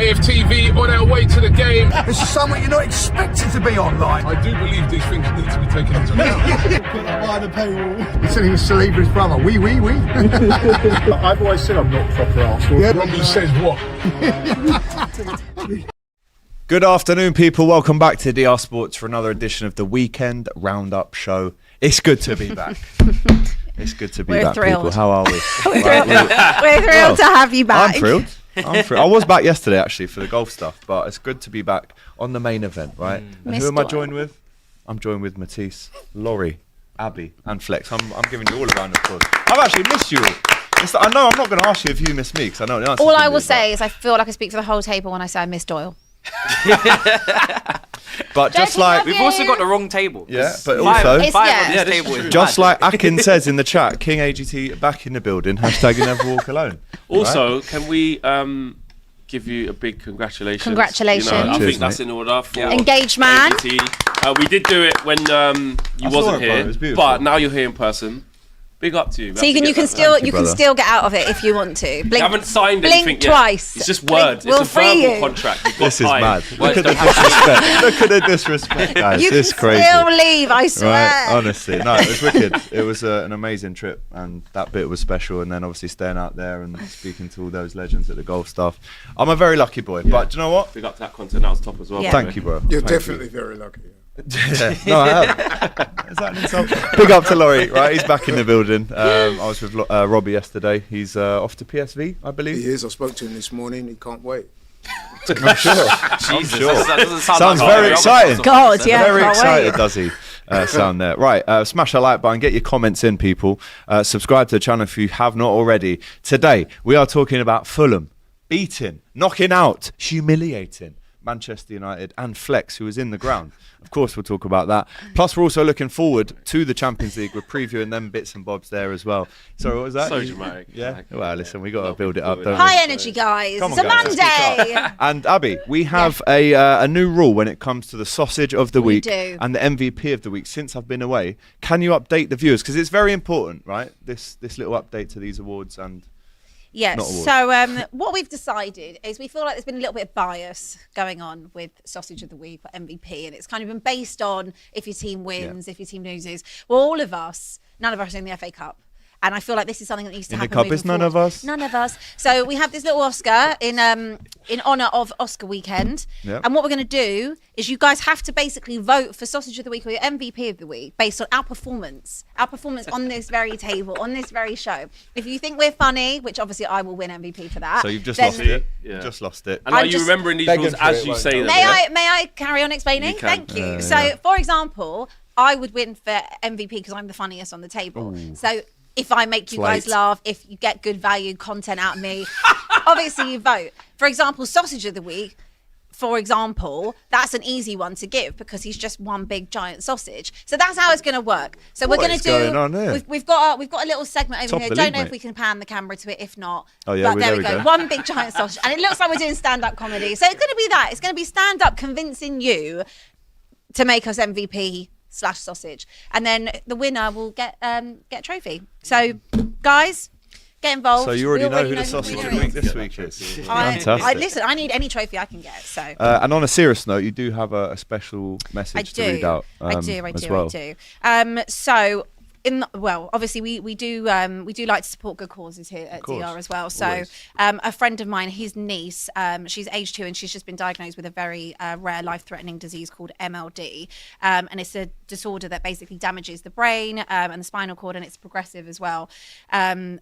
AFTV on our way to the game. This is something you're not expected to be online. I do believe these things need to be taken into account. Put that behind the paywall. He said he was to leave his brother. We. I've always said I'm not proper Arsenal. Yeah. Robbie says what? Good afternoon, people. Welcome back to DR Sports for another edition of the Weekend Roundup Show. It's good to be back. It's good to be We're back, thrilled. people. How are we? We're thrilled to have you back. I'm thrilled. I was back yesterday, actually, for the golf stuff, but it's good to be back on the main event, right? And who am I joined with? I'm joined with Matisse, Laurie, Abby, and Flex. I'm giving you all a round of applause. I've actually missed you all. I know I'm not going to ask you if you miss me, because I know the answer. All I will say is I feel like I speak for the whole table when I say I miss Doyle. But just like we've also got the wrong table. Yeah, but also five on this table is just mad. like Akin says in the chat, King AGT back in the building. Hashtag you never walk alone. Also, right? Can we give you a big congratulations? Congratulations. I Cheers, think that's mate. in order for Engaged man. AGT. We did do it when you wasn't it, bro. It was here, beautiful. but now you're here in person. Big up to you. So you can still get out of it if you want to. Blink, You haven't signed blink anything twice. yet. It's just words. We'll It's a free verbal you. contract. You've got This is time. mad. Look at the disrespect. Look at the disrespect, guys. You can It's crazy. still leave, I swear. Right, honestly, no, it was wicked. It was an amazing trip, and that bit was special. And then obviously staying out there and speaking to all those legends at the golf stuff. I'm a very lucky boy, but do you know what? Big up to that content. That was top as well. Yeah. Thank you, bro. You're Thank definitely very lucky. Yeah. No, I am. Is that an insult? Big up to Laurie, right? He's back in the building. I was with Robbie yesterday. He's off to PSV, I believe. He is. I spoke to him this morning. He can't wait. I'm sure. I'm Jesus, sure. that doesn't sound Sounds like very exciting. God, yeah. Very can't excited, wait. does he? Sound there. Right, smash a like button, get your comments in, people. Subscribe to the channel if you have not already. Today, we are talking about Fulham beating, knocking out, humiliating Manchester United and Flex, who was in the ground. Of course, we'll talk about that. Plus, we're also looking forward to the Champions League. We're previewing them bits and bobs there as well. Sorry, what was that? So dramatic. Yeah. Well, listen, we got to build it up, don't we? High energy, guys. Come on, It's a guys, let's Monday. And Abby, we have a new rule when it comes to the sausage of the week do. and the MVP of the week. Since I've been away, can you update the viewers? Because it's very important, right? This little update to these awards and. Yes. Not awards. So what we've decided is we feel like there's been a little bit of bias going on with Sausage of the Week or MVP, and it's kind of been based on if your team wins, if your team loses. Well, all of us, none of us are in the FA Cup. And I feel like this is something that needs to In the happen. cup moving is none forward. of us. None of us. So we have this little Oscar in honour of Oscar weekend. Yep. And what we're going to do is you guys have to basically vote for Sausage of the Week or your MVP of the week based on our performance on this very table, on this very show. If you think we're funny, which obviously I will win MVP for that. So you've just then- lost it. Yeah. Just lost it. And are I'm you just remembering these begging rules for as it, you won't say you? them? May I carry on explaining? You can. Thank you. Yeah. So, for example, I would win for MVP because I'm the funniest on the table. So if I make you guys Slate. laugh, if you get good value content out of me, obviously you vote. For example, Sausage of the Week, for example, that's an easy one to give because he's just one big giant sausage. So that's how it's going to work. So we're What going is to going on here? we've got a little segment over Top here. of the Don't league, know if mate. we can pan the camera to it. If not, Oh, yeah, but there we go. One big giant sausage, and it looks like we're doing stand-up comedy. So it's going to be that. It's going to be stand-up convincing you to make us MVP/sausage, and then the winner will get a trophy. So, guys, get involved. So you already We know who the the sausage of winner the week is. this week is. I Fantastic. listen. I need any trophy I can get. So. And on a serious note, you do have a special I message do. to read out. I as well. do. So, obviously we do like to support good causes here at course, DR as well. So, always. a friend of mine, his niece, she's age 2 and she's just been diagnosed with a very rare, life-threatening disease called MLD, and it's a disorder that basically damages the brain and the spinal cord, and it's progressive as well. And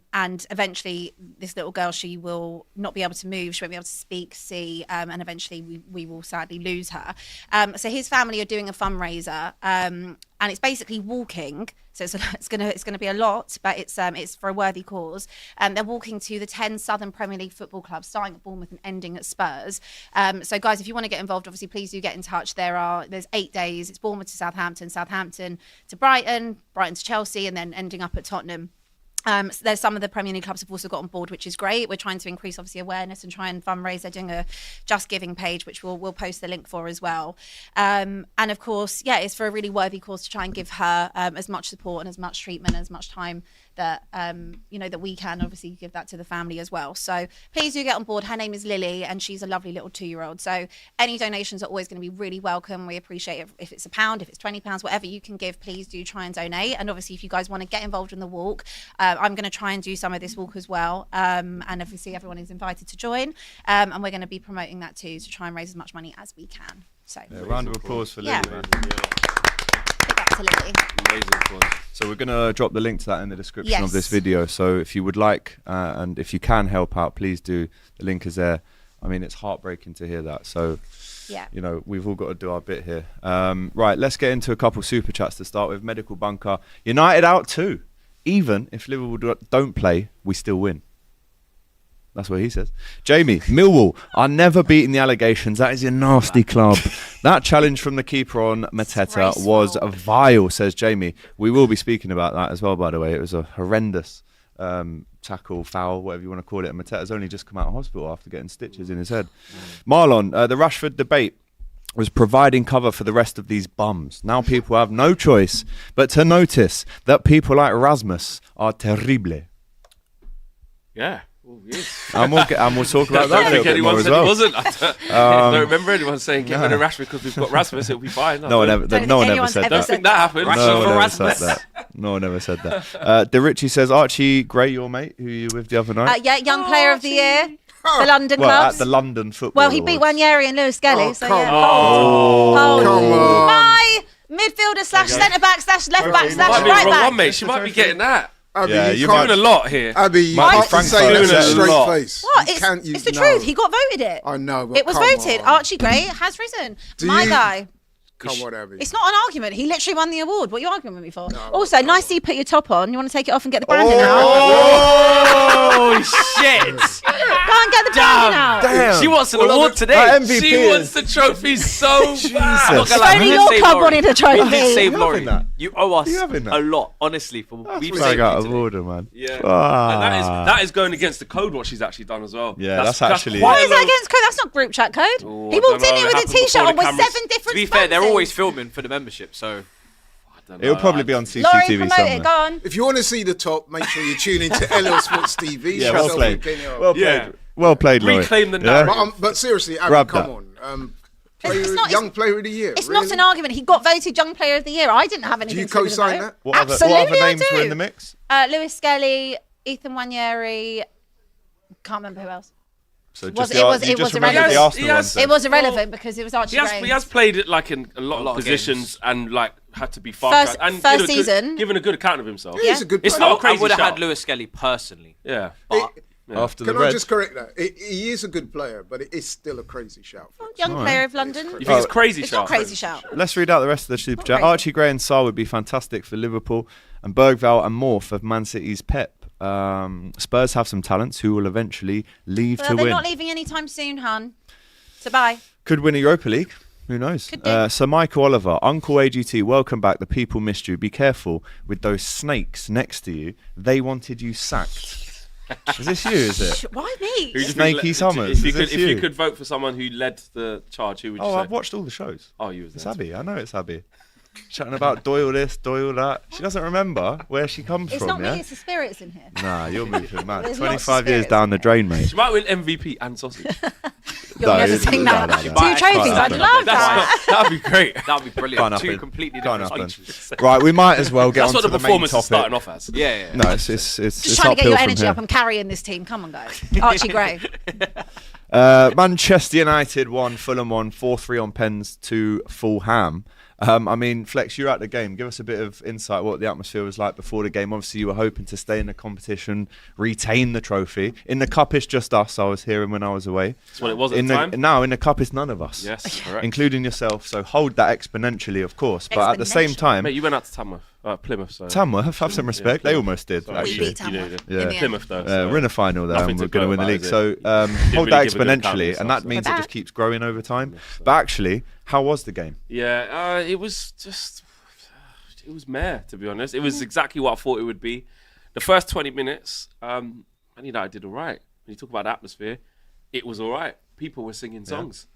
eventually, this little girl, she will not be able to move, she won't be able to speak, see, and eventually we will sadly lose her. So his family are doing a fundraiser. And it's basically walking, so it's gonna be a lot, but it's for a worthy cause. They're walking to the 10 Southern Premier League football clubs, starting at Bournemouth and ending at Spurs. So guys, if you want to get involved, obviously please do get in touch. There's 8 days. It's Bournemouth to Southampton, Southampton to Brighton, Brighton to Chelsea, and then ending up at Tottenham. So there's some of the Premier League clubs have also got on board, which is great. We're trying to increase obviously awareness and try and fundraise. They're doing a Just Giving page, which we'll post the link for as well. And of course, yeah, it's for a really worthy cause to try and give her as much support and as much treatment, as much time that that we can obviously give that to the family as well. So please do get on board. Her name is Lily, and she's a lovely little 2-year-old. So any donations are always going to be really welcome. We appreciate it if it's £1, if it's £20, whatever you can give. Please do try and donate. And obviously, if you guys want to get involved in the walk, I'm going to try and do some of this walk as well. And obviously, everyone is invited to join. And we're going to be promoting that too to try and raise as much money as we can. So round of applause for Lily. Yeah. Man. Absolutely. Amazing applause. So we're going to drop the link to that in the description of Yes. this video. So if you would like, and if you can help out, please do. The link is there. I mean, it's heartbreaking to hear that. So, Yeah. we've all got to do our bit here. Right, let's get into a couple super chats to start with. Medical Bunker. United out too. Even if Liverpool don't play, we still win. That's what he says. Jamie, Millwall are never beating the allegations. That is a nasty club. That challenge from the keeper on Mateta was vile, says Jamie. We will be speaking about that as well, by the way. It was a horrendous tackle, foul, whatever you want to call it. And Mateta's only just come out of hospital after getting stitches in his head. Marlon, the Rashford debate was providing cover for the rest of these bums. Now people have no choice but to notice that people like Rasmus are terrible. Yeah. Oh, yes. And we'll talk about that a little bit more as said well. he wasn't. I don't remember anyone saying get rid of Rashford because we've got Rasmus, it'll be fine. No one ever said I that. don't think that happened. No one ever said that. No one ever said that. De Richie says, Archie Gray, your mate, who you were with the other night? Yeah, Young Player of the Year. The London Well, clubs. at the London Football Well, he beat Awards. Wanyeri and Lewis Skelly. Oh, So come yeah. on. Come on. My midfielder slash centre back slash left back slash Might be right wrong back. one, mate. She might be getting that. Abby, Yeah, you you can't, Doing a lot here. Abby, you Might be can't Frankfurt say that doing with a a straight lot. face. What? You can't It's the no. truth. He got voted it. I know, but It was come voted. on. Archie Gray has risen. My you- guy. Come on, Abby. It's not an argument. He literally won the award. What are you arguing with me for? Also, nice that you put your top on. You want to take it off and get the branding out? Oh, shit. Go and get the branding out. Damn. She wants an Well, award that today. MVP She is- wants the trophy so bad. Jesus. If only your club wanted a trophy. I did save You Laurie. having that? You owe us You having that? a lot, honestly. For we've Flag saved out you of today. order, man. Yeah. Ah. And that is going against the code what she's actually done as well. Yeah, that's actually- Why quite is a that low- against code? That's not group chat code. Oh, He I walked don't in know. here It with a happened t-shirt before on the with cameras- 7 different To be fair, they're sponsors. always filming for the membership, so It'll probably be on Laurie, CCTV promote somewhere. it. Go on. If you want to see the top, make sure you tune into LL Sports TV. Yeah, Shut well up, played. Kenny O. Well played. Yeah. Well played, Laurie. Reclaim the Yeah? narrative. But seriously, Abby, Grab come that. on. It's not- Young Player of the Year. It's really? not an argument. He got voted Young Player of the Year. I didn't have anything Do you to do with the co-sign vote. that? What Absolutely, other names I do. were in the mix? Lewis Skelly, Ethan Wanyeri. Can't remember who else. So Was- just it was- you it just was remembered irrelevant. the Arsenal He has- ones then. It was irrelevant because it was Archie Gray. He has played it like in a lot lot of of positions and like had to be First- fast and first given a good- season. given a good account of himself. Yeah, he's a good It's player. not a crazy I would have shout. had Lewis Skelly personally. Yeah. But After the Can I red. just correct that? He is a good player, but it is still a crazy shout. Young Player of London. You think it's crazy It's shout? not crazy shout. Let's read out the rest of the super chat. crazy. Archie Gray and Sarr would be fantastic for Liverpool, and Bergvall and Morph of Man City's Pep. Spurs have some talents who will eventually leave Well, to they're win. not leaving anytime soon, hun. So bye. Could win a Europa League. Who knows? Could do. Sir Michael Oliver, Uncle AGT, welcome back. The people missed you. Be careful with those snakes next to you. They wanted you sacked. Is this you, is it? Why me? Who do you think Snaky le- Summers, If you is could, this if you you? could vote for someone who led the charge, who would you Oh, say? I've watched all the shows. Oh, you was It's there. Abby. I know it's Abby. Chatting about Doyle this, Doyle that. She doesn't remember where she comes It's from, not yeah? me, it's the spirits in here. Nah, you're moving mad. There's lots of 25 years spirits down in the there. drain, mate. She might win MVP and sausage. You'll never it's- sing no, that. no, no. Two Can't trophies, I'd happen. love that. That'd be great. that'd be brilliant. Can't Two happen. completely Can't different happen. countries. Right, we might as well get That's on what to the the main performance is starting topic. off as. Yeah. No, it's Just trying to get uphill your from energy here. up. I'm carrying this team. Come on, guys. Archie Gray. Manchester United won, Fulham won, 4-3 on pens to Fulham. I mean, Flex, you're at the game. Give us a bit of insight what the atmosphere was like before the game. Obviously, you were hoping to stay in the competition, retain the trophy. In the cup, it's just us. I was hearing when I was away. That's what it was at In the the time. now, in the cup, it's none of us. Yes, correct. Including yourself. So hold that exponentially, of course. But at the same Exponential. time, Mate, you went out to Plymouth. So. Tamworth, have some respect. They almost did, Sorry. We actually. beat Tamworth. did. Yeah. in the end. Plymouth though. We're in a final there, Nothing and to we're going to gloat win the about, league. is So hold really that give a good account of exponentially, and that yourself, means so. it just keeps growing over time. But actually, how was the game? Yeah, it was just, it was meh, to be honest. It was exactly what I thought it would be. The first 20 minutes, Man United did all right. When you talk about the atmosphere, it was all right. People were singing songs.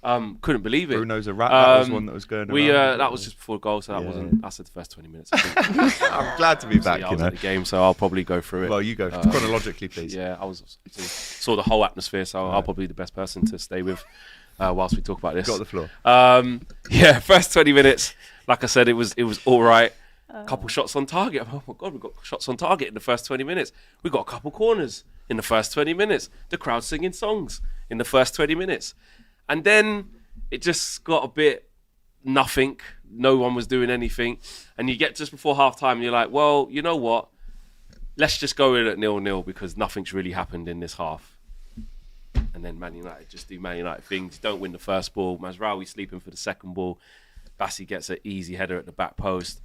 Couldn't believe it. Bruno's a rat. That was one that was going around. That was just before goal, so that wasn't. That's the first 20 minutes. I think. I'm glad to be back. I was at the game, so I'll probably go through it. Well, you go chronologically, please. Yeah, I saw the whole atmosphere, so I'll probably be the best person to stay with whilst we talk about this. Got the floor. First 20 minutes, like I said, it was all right. Couple shots on target. Oh my God, we got shots on target in the first 20 minutes. We got a couple corners in the first 20 minutes. The crowd singing songs in the first 20 minutes. And then it just got a bit nothing. No one was doing anything. And you get just before half time and you're like, well, you know what? Let's just go in at 0-0 because nothing's really happened in this half. And then Man United just do Man United things. Don't win the first ball. Mazraoui sleeping for the second ball. Bassi gets an easy header at the back post.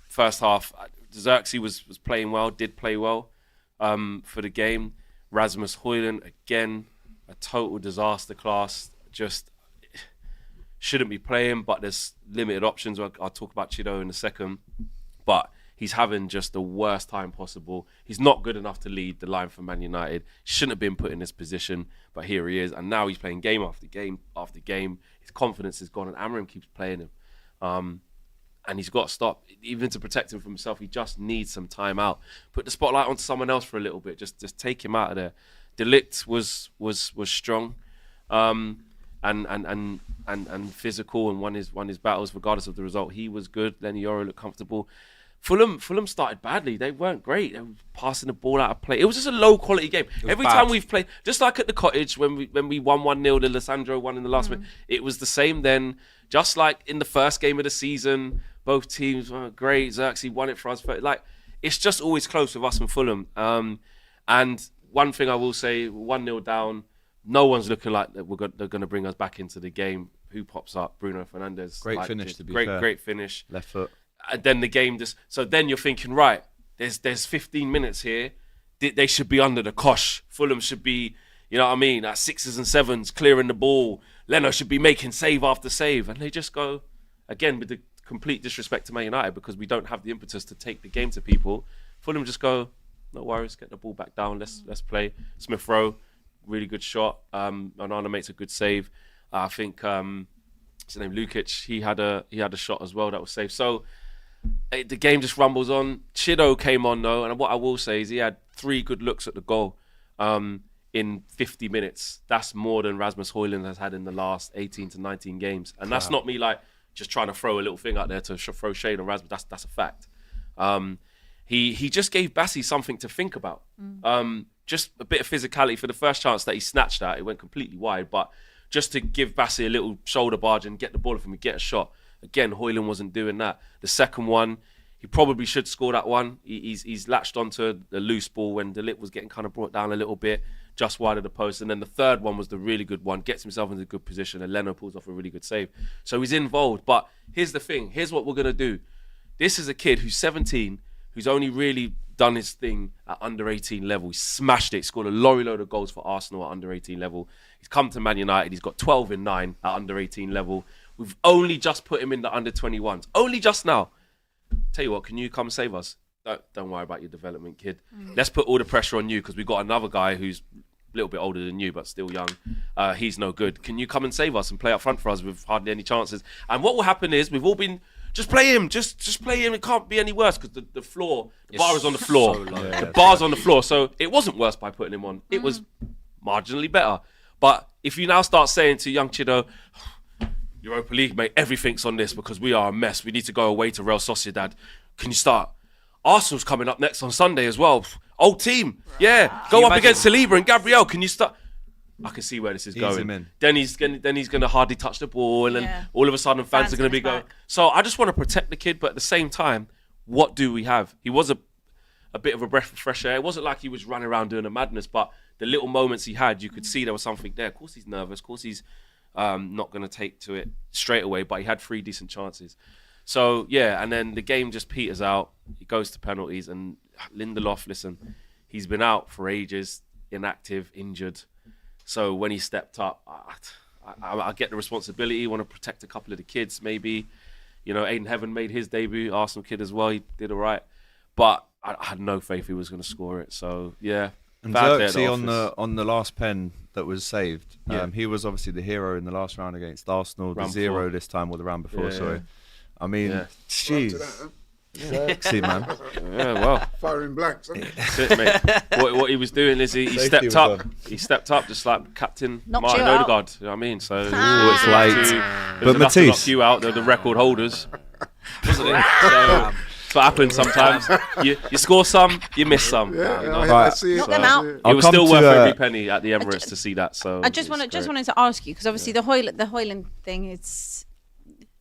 First half, Xerxes was playing well, did play well for the game. Rasmus Højlund, again, a total disaster class. Just shouldn't be playing, but there's limited options. I'll talk about Chido in a second. But he's having just the worst time possible. He's not good enough to lead the line for Man United. Shouldn't have been put in this position, but here he is. And now he's playing game after game after game. His confidence is gone, and Amorim keeps playing him. And he's got to stop, even to protect him from himself. He just needs some time out. Put the spotlight onto someone else for a little bit. Just take him out of there. De Ligt was strong, and physical, and won his battles regardless of the result. He was good. Lenny Yoro looked comfortable. Fulham started badly. They weren't great. They were passing the ball out of play. It was just a low quality game. Every time we've played, just like at the Cottage when we won 1-0, the Lissandro won in the last minute. It was the same then. Just like in the first game of the season, both teams were great. Xerxes won it for us. But it's just always close with us and Fulham. And one thing I will say, 1-0 down, no one's looking like they're going to bring us back into the game. Who pops up? Bruno Fernandes. Great finish, to be fair. Great finish. Left foot. And then the game just... So then you're thinking, right, there's 15 minutes here. They should be under the cosh. Fulham should be, you know what I mean, at 6s and 7s, clearing the ball. Leno should be making save after save. And they just go, again, with the complete disrespect to Man United, because we don't have the impetus to take the game to people. Fulham just go, no worries, get the ball back down, let's play. Smith Rowe, really good shot. Onana makes a good save. I think what's his name, Lukic, he had a shot as well that was safe. So the game just rumbles on. Chido came on though, and what I will say is he had 3 good looks at the goal in 50 minutes. That's more than Rasmus Højlund has had in the last 18 to 19 games. And that's not me just trying to throw a little thing out there to throw shade on Rasmus. That's a fact. He just gave Bassi something to think about. Just a bit of physicality for the first chance that he snatched at. It went completely wide, but just to give Bassi a little shoulder barge and get the ball from him, get a shot. Again, Højlund wasn't doing that. The second one, he probably should score that one. He's latched onto the loose ball when De Ligt was getting kind of brought down a little bit, just wide of the post. And then the third one was the really good one, gets himself into a good position, and Leno pulls off a really good save. So he's involved. But here's the thing. Here's what we're going to do. This is a kid who's 17, who's only really done his thing at under 18 level. He smashed it, scored a lorry load of goals for Arsenal at under 18 level. He's come to Man United. He's got 12 in 9 at under 18 level. We've only just put him in the under 21s. Only just now. Tell you what, can you come save us? Don't worry about your development, kid. Let's put all the pressure on you because we've got another guy who's a little bit older than you but still young. He's no good. Can you come and save us and play up front for us with hardly any chances? And what will happen is we've all been... Just play him. Just play him. It can't be any worse because the bar is on the floor. The bar's on the floor. So it wasn't worse by putting him on. It was marginally better. But if you now start saying to young Chido, Europa League, mate, everything's on this because we are a mess. We need to go away to Real Sociedad. Can you start? Arsenal's coming up next on Sunday as well. Old team. Yeah. Go up against Saliba and Gabriel. Can you start? I can see where this is going. Then he's gonna hardly touch the ball, and then all of a sudden fans are gonna be going. So I just want to protect the kid, but at the same time, what do we have? He was a bit of a breath of fresh air. It wasn't like he was running around doing a madness, but the little moments he had, you could see there was something there. Of course he's nervous. Of course he's not gonna take to it straight away, but he had 3 decent chances. So yeah, and then the game just peters out. He goes to penalties, and Lindelof, listen, he's been out for ages, inactive, injured. So when he stepped up, I get the responsibility. Want to protect a couple of the kids, maybe. You know, Aiden Heaven made his debut, Arsenal kid as well. He did all right, but I had no faith he was going to score it. So yeah. And Xerxes on the last pen, that was saved. Yeah. He was obviously the hero in the last round against Arsenal, the Round 0 before. this time, or the round before, Yeah. sorry. I mean, Yeah. jeez. Sexy, man. Yeah, well, Firing blanks. Isn't it? that's it, mate. What he was doing is he Safety stepped was up. on. He stepped up just like Captain Knocked Martin you out. Odegaard. You know what I mean? So Ooh, it's late. But But enough to knock Matisse, you out. They're the record holders, wasn't it? So that's what happens sometimes. You score some, you miss some. Yeah, you know? I Right. see it. Knock them I out. see it. I'll It was come still to, worth every uh, penny at the Emirates to see that. So I just it's great. wanted to ask you because obviously the Hoyland thing it's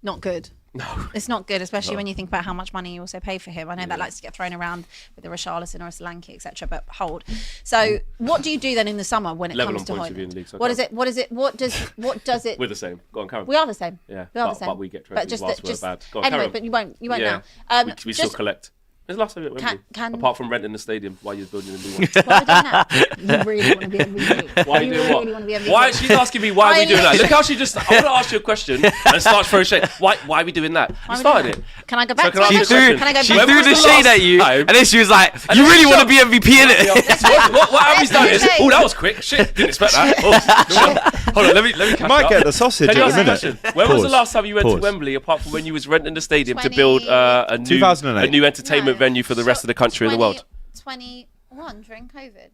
not good. No. It's not good, especially when you think about how much money you also pay for him. I know that likes to get thrown around with the Richarlison or a Solanke, etc. But hold. So, what do you do then in the summer when it Level comes on to points with you in Hoyland? the league, so What go is it? What is it? What does it? We're the same. Go on, Karen. We are the same. Yeah, we are but- the same. but we get trophies whilst we're bad. Go on, anyway, carry on. but you won't Yeah. now. We still just- collect. When's the last time you went to Wembley? can- Apart from renting the stadium while you're building a new one. Why are we doing that? You really want to be MVP. Why are you doing really want to be what? MVP. Why she's asking me why are we doing that? Look how she just. I want to ask you a question and start throwing shade. Why are we doing that? Why You are we started doing it. that? Can I go back can to I my ask you a question? question? Can I go She back? When threw was the the shade last at you, time- and then she was like, "You really want to be MVP in it?" What Abby's done is, Okay. oh, that was quick. Shit, didn't expect that. Oh, hold on, let me catch might up. get the sausage Can you in a ask me a minute. question? When was the Pause. last time you went to Pause. Wembley, apart from when you was renting the stadium to 20 build a 2008. new entertainment No. venue for the rest of the country and the world? 21 during COVID.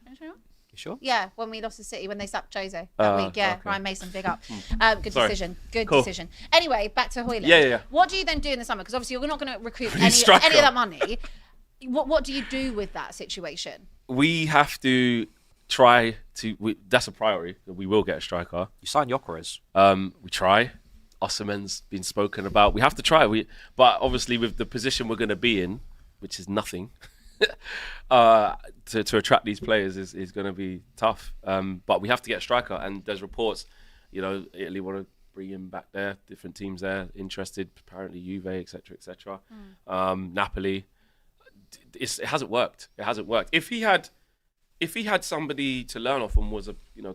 2021? You sure? Yeah, when we lost the City, when they sacked Jose that week. Yeah, okay. Ryan Mason, big up. Good Sorry. decision. Good Cool. decision. Anyway, back to Hoyland. Yeah. What do you then do in the summer? Because obviously you're not going to recoup New any striker. of that money. What do you do with that situation? We have to try to. That's a priority. We will get a striker. You signed Gyökeres. We try. Osimhen's been spoken about. We have to try. But obviously with the position we're going to be in, which is nothing, to attract these players is going to be tough. But we have to get a striker. And there's reports, Italy want to bring him back there. Different teams there interested. Apparently Juve, etc., etc. Napoli. It hasn't worked. It hasn't worked. If he had somebody to learn off and was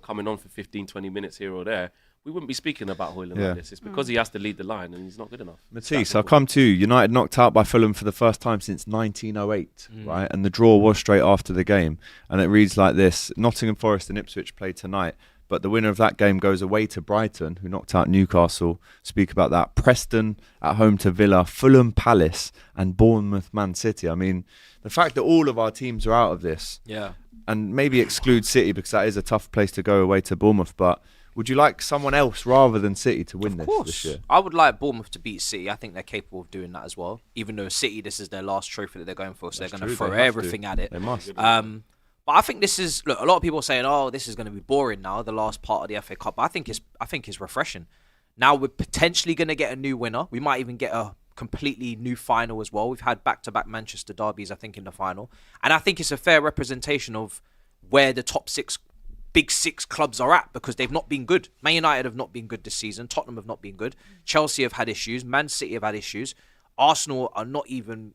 coming on for 15, 20 minutes here or there, we wouldn't be speaking about Hoyland Yeah. like this. It's because he has to lead the line and he's not good enough. Matisse, I'll come to you. United knocked out by Fulham for the first time since 1908, right? And the draw was straight after the game. And it reads like this. Nottingham Forest and Ipswich play tonight, but the winner of that game goes away to Brighton, who knocked out Newcastle. Speak about that. Preston at home to Villa, Fulham Palace, and Bournemouth Man City. I mean, the fact that all of our teams are out of this, Yeah. and maybe exclude City because that is a tough place to go away to Bournemouth, but would you like someone else rather than City to win Of this year? I would like Bournemouth to beat City. I think they're capable of doing that as well. Even though City, this is their last trophy that they're going for, so That's they're going to true, throw they have everything to. at it. They must. But I think this is a lot of people are saying, "Oh, this is going to be boring now, the last part of the FA Cup." But I think it's refreshing. Now we're potentially going to get a new winner. We might even get a completely new final as well. We've had back-to-back Manchester derbies, I think, in the final, and I think it's a fair representation of where the big six clubs are at, because they've not been good. Man United have not been good this season. Tottenham have not been good. Chelsea have had issues. Man City have had issues. Arsenal are not even,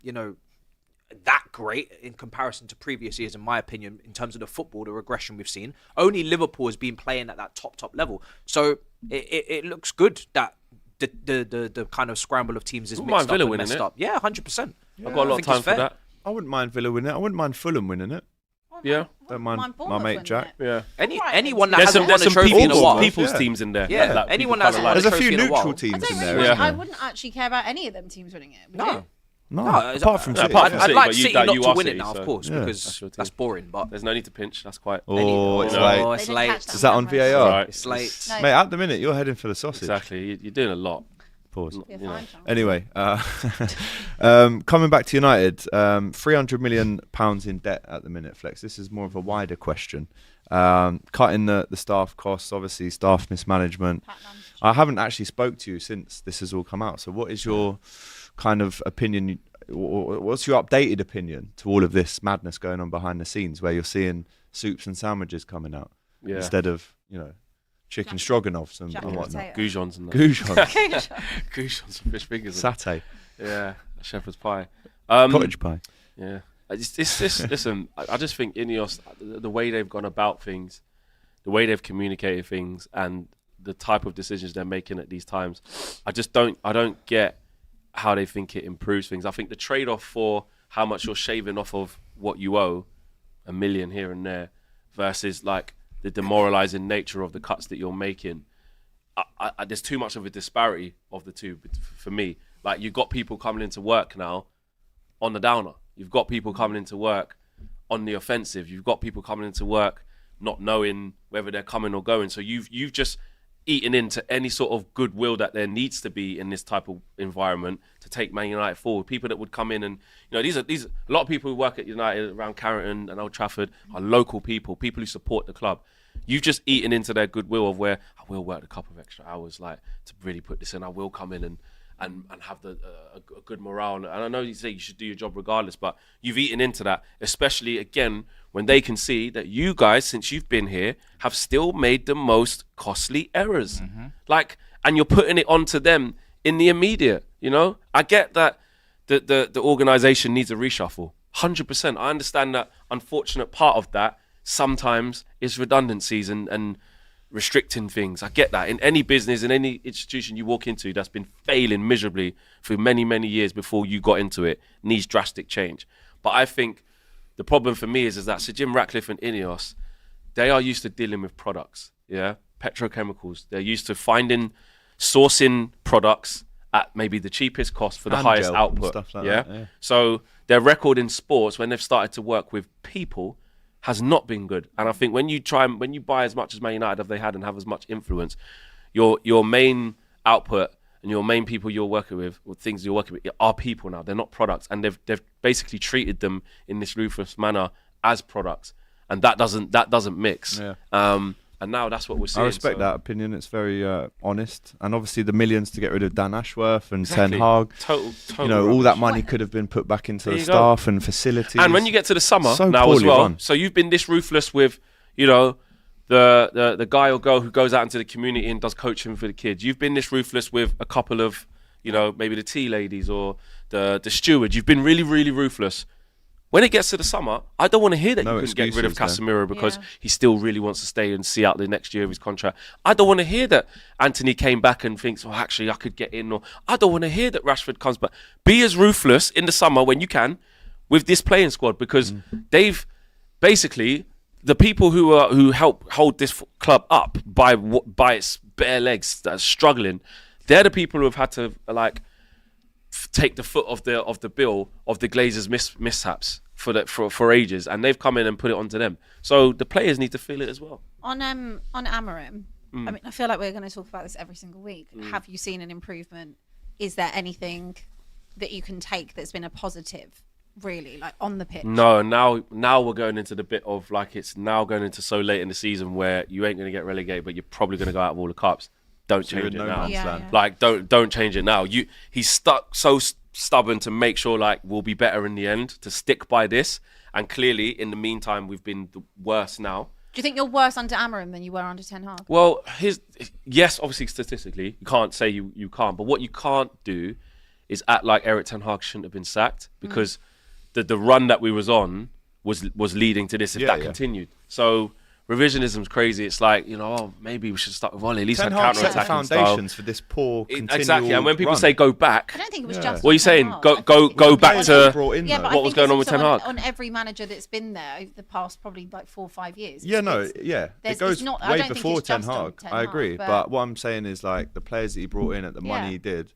that great in comparison to previous years, in my opinion, in terms of the football, the regression we've seen. Only Liverpool has been playing at that top level. So it looks good that the kind of scramble of teams is Wouldn't mind mixed up Villa and winning messed it. up. Yeah, 100%. I've got a lot of time for that. I wouldn't mind Villa winning it. I wouldn't mind Fulham winning it. Yeah. Don't mind my Bournemouth mate winning Jack. it. Yeah. Anyone that There's hasn't some, won a trophy in a people's, while. people's Yeah. teams in there. Yeah. Like, Anyone people that's kinda won There's a trophy few in a neutral while. I teams don't in really there. want- Yeah. isn't I there? wouldn't actually care about any of them teams winning it. Would No. you? No, No, apart from no, City. apart from I'd City, like but you- City that not you to are win it City, now, so- of course, Yeah. because That's your that's team. boring. But There's no need to pinch. That's quite. Oh, it's No. late. oh, They it's didn't late. catch that Is that on cameras. VAR? Right. It's late. No. Mate, at the minute, you're heading for the sausage. Exactly. You're doing a lot. Pause. Be a You know. fine chance. Anyway, coming back to United, £300 million in debt at the minute, Flex. This is more of a wider question. Cutting the staff costs, obviously staff mismanagement. Pat Lam. I haven't actually spoke to you since this has all come out. So what is your kind of opinion? What's your updated opinion to all of this madness going on behind the scenes, where you're seeing soups and sandwiches coming out Yeah. instead of, chicken stroganoffs and Jack and and whatnot? potato. Goujons and that. Goujons, Goujons and fish fingers. and- satay, Yeah. A shepherd's pie. cottage pie. Yeah. It's listen, I just think Ineos, the way they've gone about things, the way they've communicated things, and the type of decisions they're making at these times, I don't get how they think it improves things. I think the trade-off for how much you're shaving off of what you owe, $1 million here and there, versus like the demoralising nature of the cuts that you're making. There's too much of a disparity of the two for me. Like, you've got people coming into work now on the downer. You've got people coming into work on the offensive. You've got people coming into work not knowing whether they're coming or going. So you've just eaten into any sort of goodwill that there needs to be in this type of environment to take Man United forward. People that would come in and, these are a lot of people who work at United around Carrington and Old Trafford are local people who support the club. You've just eaten into their goodwill of where I will work a couple of extra hours, like, to really put this in. I will come in and have a good morale. And I know you say you should do your job regardless, but you've eaten into that, especially, again, when they can see that you guys, since you've been here, have still made the most costly errors. Like, and you're putting it onto them in the immediate, I get that the organisation needs a reshuffle, 100%. I understand that unfortunate part of that sometimes is redundancies and restricting things. I get that. In any business, in any institution you walk into that's been failing miserably for many, many years before you got into it, needs drastic change. But I think the problem for me is that Sir Jim Ratcliffe and Ineos, they are used to dealing with products, petrochemicals. They're used to sourcing products at maybe the cheapest cost for the highest output. Stuff like that, yeah. So their record in sports, when they've started to work with people, has not been good. And I think when you buy as much as Man United have they had and have as much influence, your main output and your main people you're working with, or things you're working with, are people now. They're not products, and they've basically treated them in this ruthless manner as products, and that doesn't mix. Yeah. And now that's what we're seeing. I respect that opinion. It's very honest, and obviously the millions to get rid of Dan Ashworth and Ten Hag. Total all that money could have been put back into the staff and facilities. And when you get to the summer now as well, so you've been this ruthless with, the guy or girl who goes out into the community and does coaching for the kids. You've been this ruthless with a couple of, maybe the tea ladies or the steward. You've been really, really ruthless. When it gets to the summer, I don't want to hear that you couldn't get rid of Casemiro because he still really wants to stay and see out the next year of his contract. I don't want to hear that Anthony came back and thinks, well, actually, I could get in. Or I don't want to hear that Rashford comes back. Be as ruthless in the summer when you can with this playing squad, because they've basically, the people who help hold this club up by its bare legs that are struggling, they're the people who have had to take the foot of the bill of the Glazers' mishaps for ages, and they've come in and put it onto them. So the players need to feel it as well. On Amorim, I mean, I feel like we're going to talk about this every single week. Have you seen an improvement? Is there anything that you can take that's been a positive, really, like on the pitch? No, now we're going into the bit of it's now going into so late in the season where you ain't going to get relegated, but you're probably going to go out of all the cups. Don't change it now. Don't change it now. He's stuck so stubborn to make sure we'll be better in the end, to stick by this. And clearly, in the meantime, we've been the worst now. Do you think you're worse under Amorim than you were under Ten Hag? Well, yes, obviously statistically, you can't say you can't. But what you can't do is act like Eric Ten Hag shouldn't have been sacked, because the run that we was on was leading to this if that continued. So revisionism's crazy. It's maybe we should start with Ollie. At least Ten have Hag set the counter-attacking foundations style. for this poor continual Exactly. And when people run. say go back, I don't think it was just. what are you saying? Go back to what was going on with Ten Hag? On every manager that's been there over the past probably 4 or 5 years. It goes way before Ten Hag. I agree, but what I'm saying is the players that he brought in at the money he did.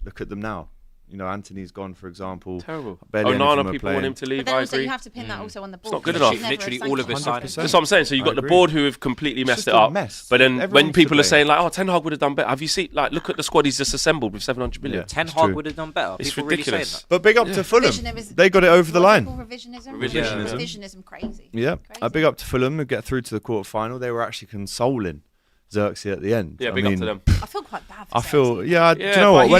Look at them now. Anthony's gone, for example. Terrible. Onana, people want him to leave. But then I also agree. you have to pin that also on the board. It's not good enough. Literally all of his signings. That's what I'm saying. So you've got the board who have completely messed it up. But then when people are saying Ten Hag would have done better, have you seen look at the squad he's just assembled with 700 million? Ten Hag would have done better. It's People ridiculous. really saying that. But big up to Fulham. They got it over the line. Revisionism, crazy. Yeah. A big up to Fulham who get through to the quarter-final. They were actually consoling Xerxes at the end. Yeah, big up to them. I feel quite bad for Xerxes. Do you know what?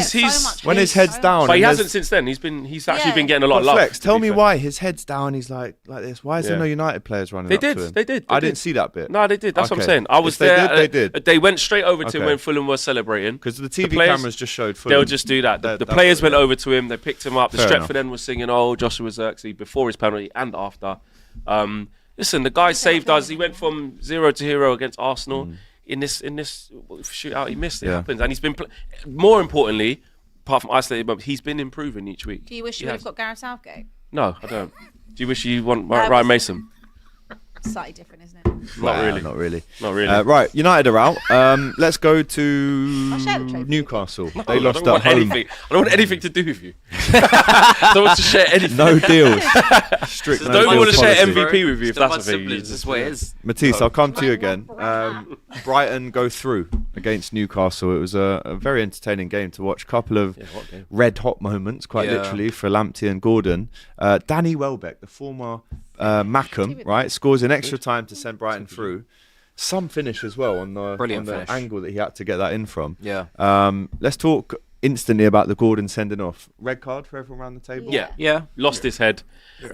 When his head's down, but he hasn't since then. He's actually been getting a lot of love. Flex, tell me why his head's down. He's like this. Why is there no United players running up to him? They did. I didn't see that bit. No, they did. That's what I'm saying. I was there. They did. They went straight over to him when Fulham was celebrating. Because the TV cameras just showed Fulham. They'll just do that. The players went over to him. They picked him up. The Stretford end was singing, "Oh, Joshua Xerxes," before his penalty and after. Listen, the guy saved us. He went from 0 to hero against Arsenal. In this shootout, he missed. It happens, and he's been. More importantly, apart from isolated moments, he's been improving each week. Do you wish you would have got Gareth Southgate? No, I don't. Do you wish you want Ryan Mason? Slightly different, isn't it? Not really. Not really. Not really. Right, United are out. Let's go to share the trophy. Newcastle. No, They lost I don't at want home. anything. I don't want anything to do with you. I don't want to share anything. No deals. Strict no Don't deals want to share policy. MVP with you if Still that's the my thing. siblings, that's what it is. Matisse, I'll come to you again. Brighton go through against Newcastle. It was a very entertaining game to watch. A couple of what game? red hot moments, quite Yeah. literally, for Lamptey and Gordon. Danny Welbeck, the former Mackham, right, scores in extra time to send Brighton through. Some finish as well on the, Brilliant on the finish. angle that he had to get that in from. Yeah. Let's talk instantly about the Gordon sending off. Red card for everyone around the table? Yeah. Yeah. Lost his head.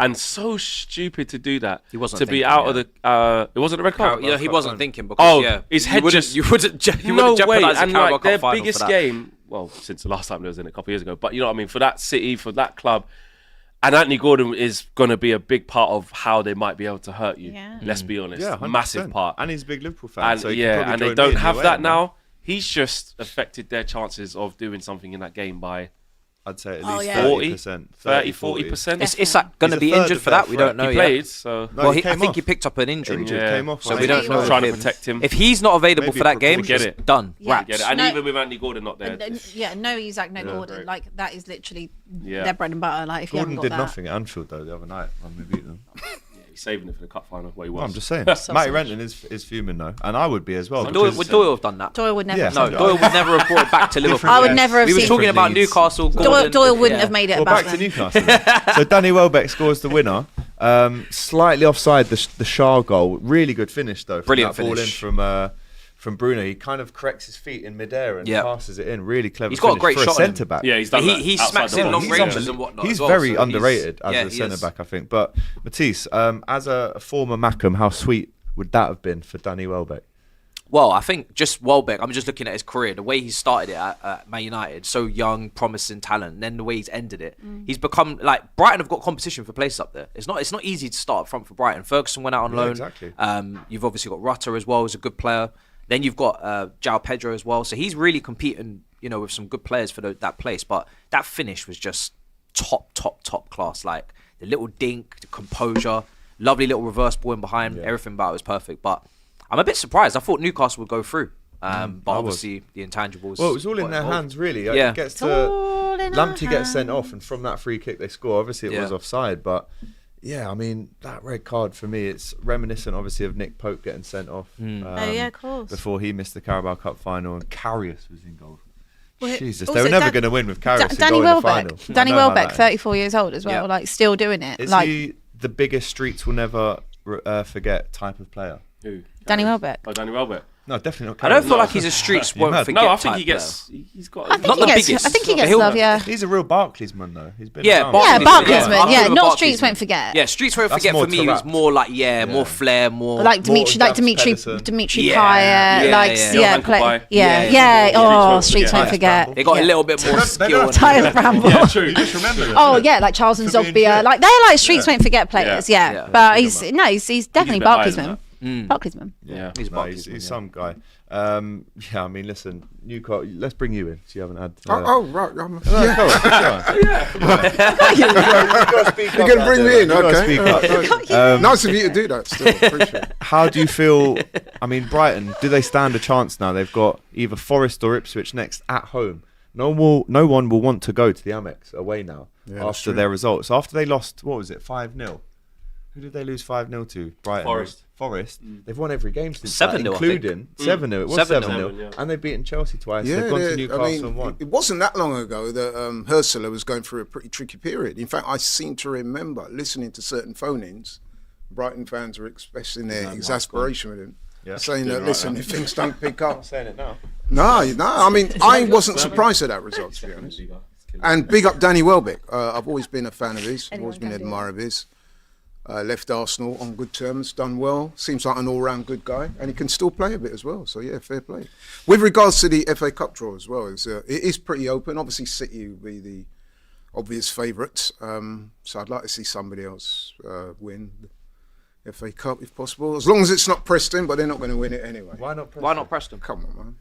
And so stupid to do that. He wasn't to be thinking, out yeah. of the. It wasn't a red card. Yeah, he wasn't thinking because his head you wouldn't no way. jeopardize the And Carabao like their Cup final biggest for that. game, well, since the last time they was in it a couple of years ago, but you know what I mean, for that city, for that club, and Anthony Gordon is going to be a big part of how they might be able to hurt you. Yeah. Let's be honest, Yeah, 100%. massive part. And he's a big Liverpool fan. And so he can yeah, probably and they join me don't in the have away that end, now. He's just affected their chances of doing something in that game by I'd say at Oh, least yeah. 30%. 40%. It's like going to He's be a third injured of for their that. We threat. don't know He yet. played, so No, Well, he I came think off. he picked up an injury. Injured, Yeah. came off. So on we don't Anthony know Gordon. trying to if protect him. If he's not available Maybe for that game, forget it's it. done. Yeah. Wrapped. Get it. And No. even with Anthony Gordon not there, No Isaac, no Gordon. right. Like that is literally Yeah. their bread and butter. Like if you Gordon haven't did got that. nothing at Anfield though the other night when we beat them. he's saving it for the cup final where he was. Well, I'm just saying. Sausage. Matty Renton is fuming though, and I would be as well. Doyle, because- would Doyle have done that? Doyle would never. Yeah. have No, seen it. Doyle would never have brought it back to Liverpool. I would never have We were seen. talking about Leeds. Newcastle. Doyle, Gordon, Doyle wouldn't yeah. have made it Well, about back to them. Newcastle. Then. So Danny Welbeck scores the winner, slightly offside the Shah goal. Really good finish though. From Brilliant that ball finish. in from Bruno. He kind of corrects his feet in midair and Yeah. passes it in. Really clever. He's got a finish great for shot on him. centre back. Yeah, he's done that. He outside smacks the in box. long He's ranges unbelievable. and whatnot. He's as well, very so underrated yeah, as a he centre is. back, I think. But Matisse, as a former Mackham, how sweet would that have been for Danny Welbeck? Well, I think just Welbeck, I'm just looking at his career, the way he started it at Man United, so young, promising talent, and then the way he's ended it. He's become, like, Brighton have got competition for places up there. It's not easy to start up front for Brighton. Ferguson went out on loan. Exactly. You've obviously got Rutter as well, who's a good player. Then you've got João Pedro as well. So he's really competing, with some good players for that place. But that finish was just top class. Like, the little dink, the composure, lovely little reverse ball in behind, everything about it was perfect. But I'm a bit surprised. I thought Newcastle would go through. But obviously the intangibles. Well, it was all in got their involved. hands, really. Yeah. It gets It's all in our Lamptey gets sent off, and from that free kick they score. Obviously, it was Yeah. offside, but yeah, I mean that red card for me, it's reminiscent, obviously, of Nick Pope getting sent off. Oh yeah, of course. Before he missed the Carabao Cup final, and Karius was in goal. Well, Jesus, also they were never Dan- going to win with Karius in Danny goal in the Welbeck. final. I Danny know how Welbeck, that is. 34 years old as well, Yeah. like still doing it. Is like he the biggest streets will never forget type of player? Who? Danny Welbeck. Oh, Danny Welbeck. No, definitely not. I don't Karius. feel like he's a streets You won't mad? forget No, I think type he gets. He's got. I think Not he the gets. biggest. I think he gets He'll- love. Yeah. He's a real Barclays man, though. He's been Yeah, around. Barclays. Yeah, Yeah, Barclays, I'll yeah. give him a Not Barclays streets man. won't forget. Yeah, streets won't That's forget more for me. He was Taarabt. more like more flair, more Like Dimitri Pedersen. Dimitri Yeah. Payet, Yeah, like yeah. yeah, Johan play, Cabaye. yeah, Yeah, yeah. yeah. Oh, streets won't Tyus forget. They got Yeah. a little bit more skill. and- Tyus Bramble. Yeah, true. You just remember it. Oh yeah, like Charles and For being Zogbia, shit. like they're like streets won't forget players. Yeah, Yeah. but he's definitely a bit higher Barclays than man. Mm. Barclays man. Yeah. He's No, Barclays he's man, yeah. some guy. Yeah, I mean, listen, Newcastle. Let's bring you in. So you haven't had. Right. You're gonna bring me in? Okay. Um, Nice of you to do that. Still, appreciate it. How do you feel? I mean, Brighton. Do they stand a chance now? They've got either Forest or Ipswich next at home. No one will want to go to the Amex away now Yeah, that's after true. their results. After they lost, what was it, 5-0? Who did they lose 5-0 to? Brighton. Forest. They've won every game since 7-0, that, I think. including 7-0. It was 7-0, 7-0, yeah. and they've beaten Chelsea twice. They've gone to Newcastle and won. it wasn't that long ago that Ursula was going through a pretty tricky period. In fact, I seem to remember listening to certain phone-ins. Brighton fans were expressing their exasperation with him, saying that, listen, if things don't pick up. Saying it now. No, I mean, I wasn't surprised at that result, to be honest. And big up Danny Welbeck. I've always been a fan of his. I've always been an admirer of his. Left Arsenal on good terms, done well. Seems like an all-round good guy, and he can still play a bit as well. So yeah, fair play. With regards to the FA Cup draw as well, it is pretty open. Obviously, City will be the obvious favourites. So I'd like to see somebody else win the FA Cup if possible, as long as it's not Preston. But they're not going to win it anyway. Why not? Why not Preston? Come on, man.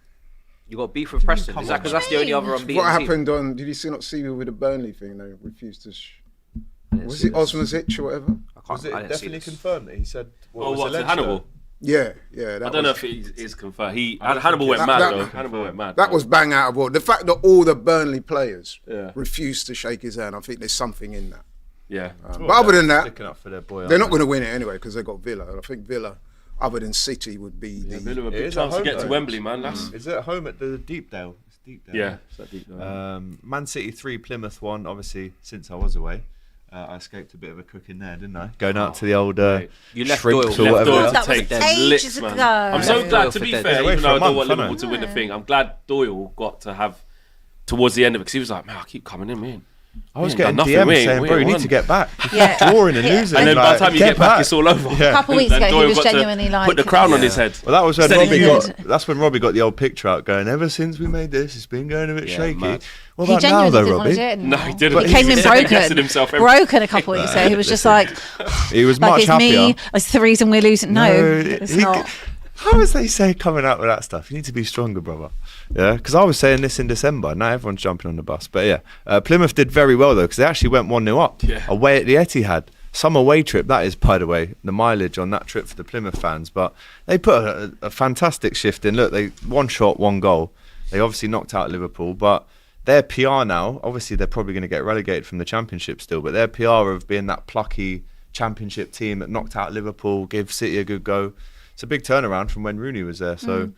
You got beef with Preston? Is that because that's the only other unbeaten What team? happened on? Did you not see with the Burnley thing? They refused to. Was it Osman's itch or whatever? Was it I didn't see definitely this. confirmed that he said? Oh, what, to Hannibal? Yeah. I That don't know was, if it is confirmed. Hannibal went mad though. Hannibal went mad. that was bang out of order. The fact that all the Burnley players Yeah. refused to shake his hand, I think there's something in that. Yeah. But other than that, Sticking up for their boy. they're not going to win it anyway because they've got Villa. I think Villa, other than City, would be the. Villa have a It big is chance at to get home, to though. Wembley, man. That's Is it at home at the Deepdale? It's Deepdale. yeah. It's that deep, Man City 3, Plymouth 1. Obviously, since I was away, I escaped a bit of a cooking there, didn't I? Going out to the old You left shrimps Doyle. or Left whatever. Doyle they to are. That was take them ages licks, man. ago. I'm so Yeah. glad, Doyle to be for dead. fair, Away even for though a I don't month, want Liverpool innit? to win the thing, I'm glad Doyle got to have towards the end of it because he was like, man, I keep coming in, man. I was We getting ain't done nothing, DMs we ain't- saying, we bro, you ain't need won." to get back. You keep Yeah. drawing and Yeah. losing. And then by like, the time you get back, it's all over. Yeah. A couple of weeks And ago, he Doyle was got to genuinely like, put the crown on his head. Well, that was when Said he Robbie did. got. That's when Robbie got the old picture out, going. Ever since we made this, it's been going a bit Yeah, shaky. mad. What he about now, genuinely though, didn't want to do Robbie? it anymore. No, he didn't. He came in second-guessing broken. himself every- Broken a couple of weeks ago. He was just like, He was like much it's happier. me. It's the reason we're losing. No, it's not. How is they say coming out with that stuff? You need to be stronger, brother. Yeah, because I was saying this in December. Now everyone's jumping on the bus. But yeah, Plymouth did very well though because they actually went 1-0 up away at the Etihad. Some away trip that is, by the way, the mileage on that trip for the Plymouth fans. But they put a fantastic shift in. Look, they 1 shot, 1 goal. They obviously knocked out Liverpool, but their PR now, obviously they're probably going to get relegated from the Championship still, but their PR of being that plucky Championship team that knocked out Liverpool, gave City a good go. It's a big turnaround from when Rooney was there. So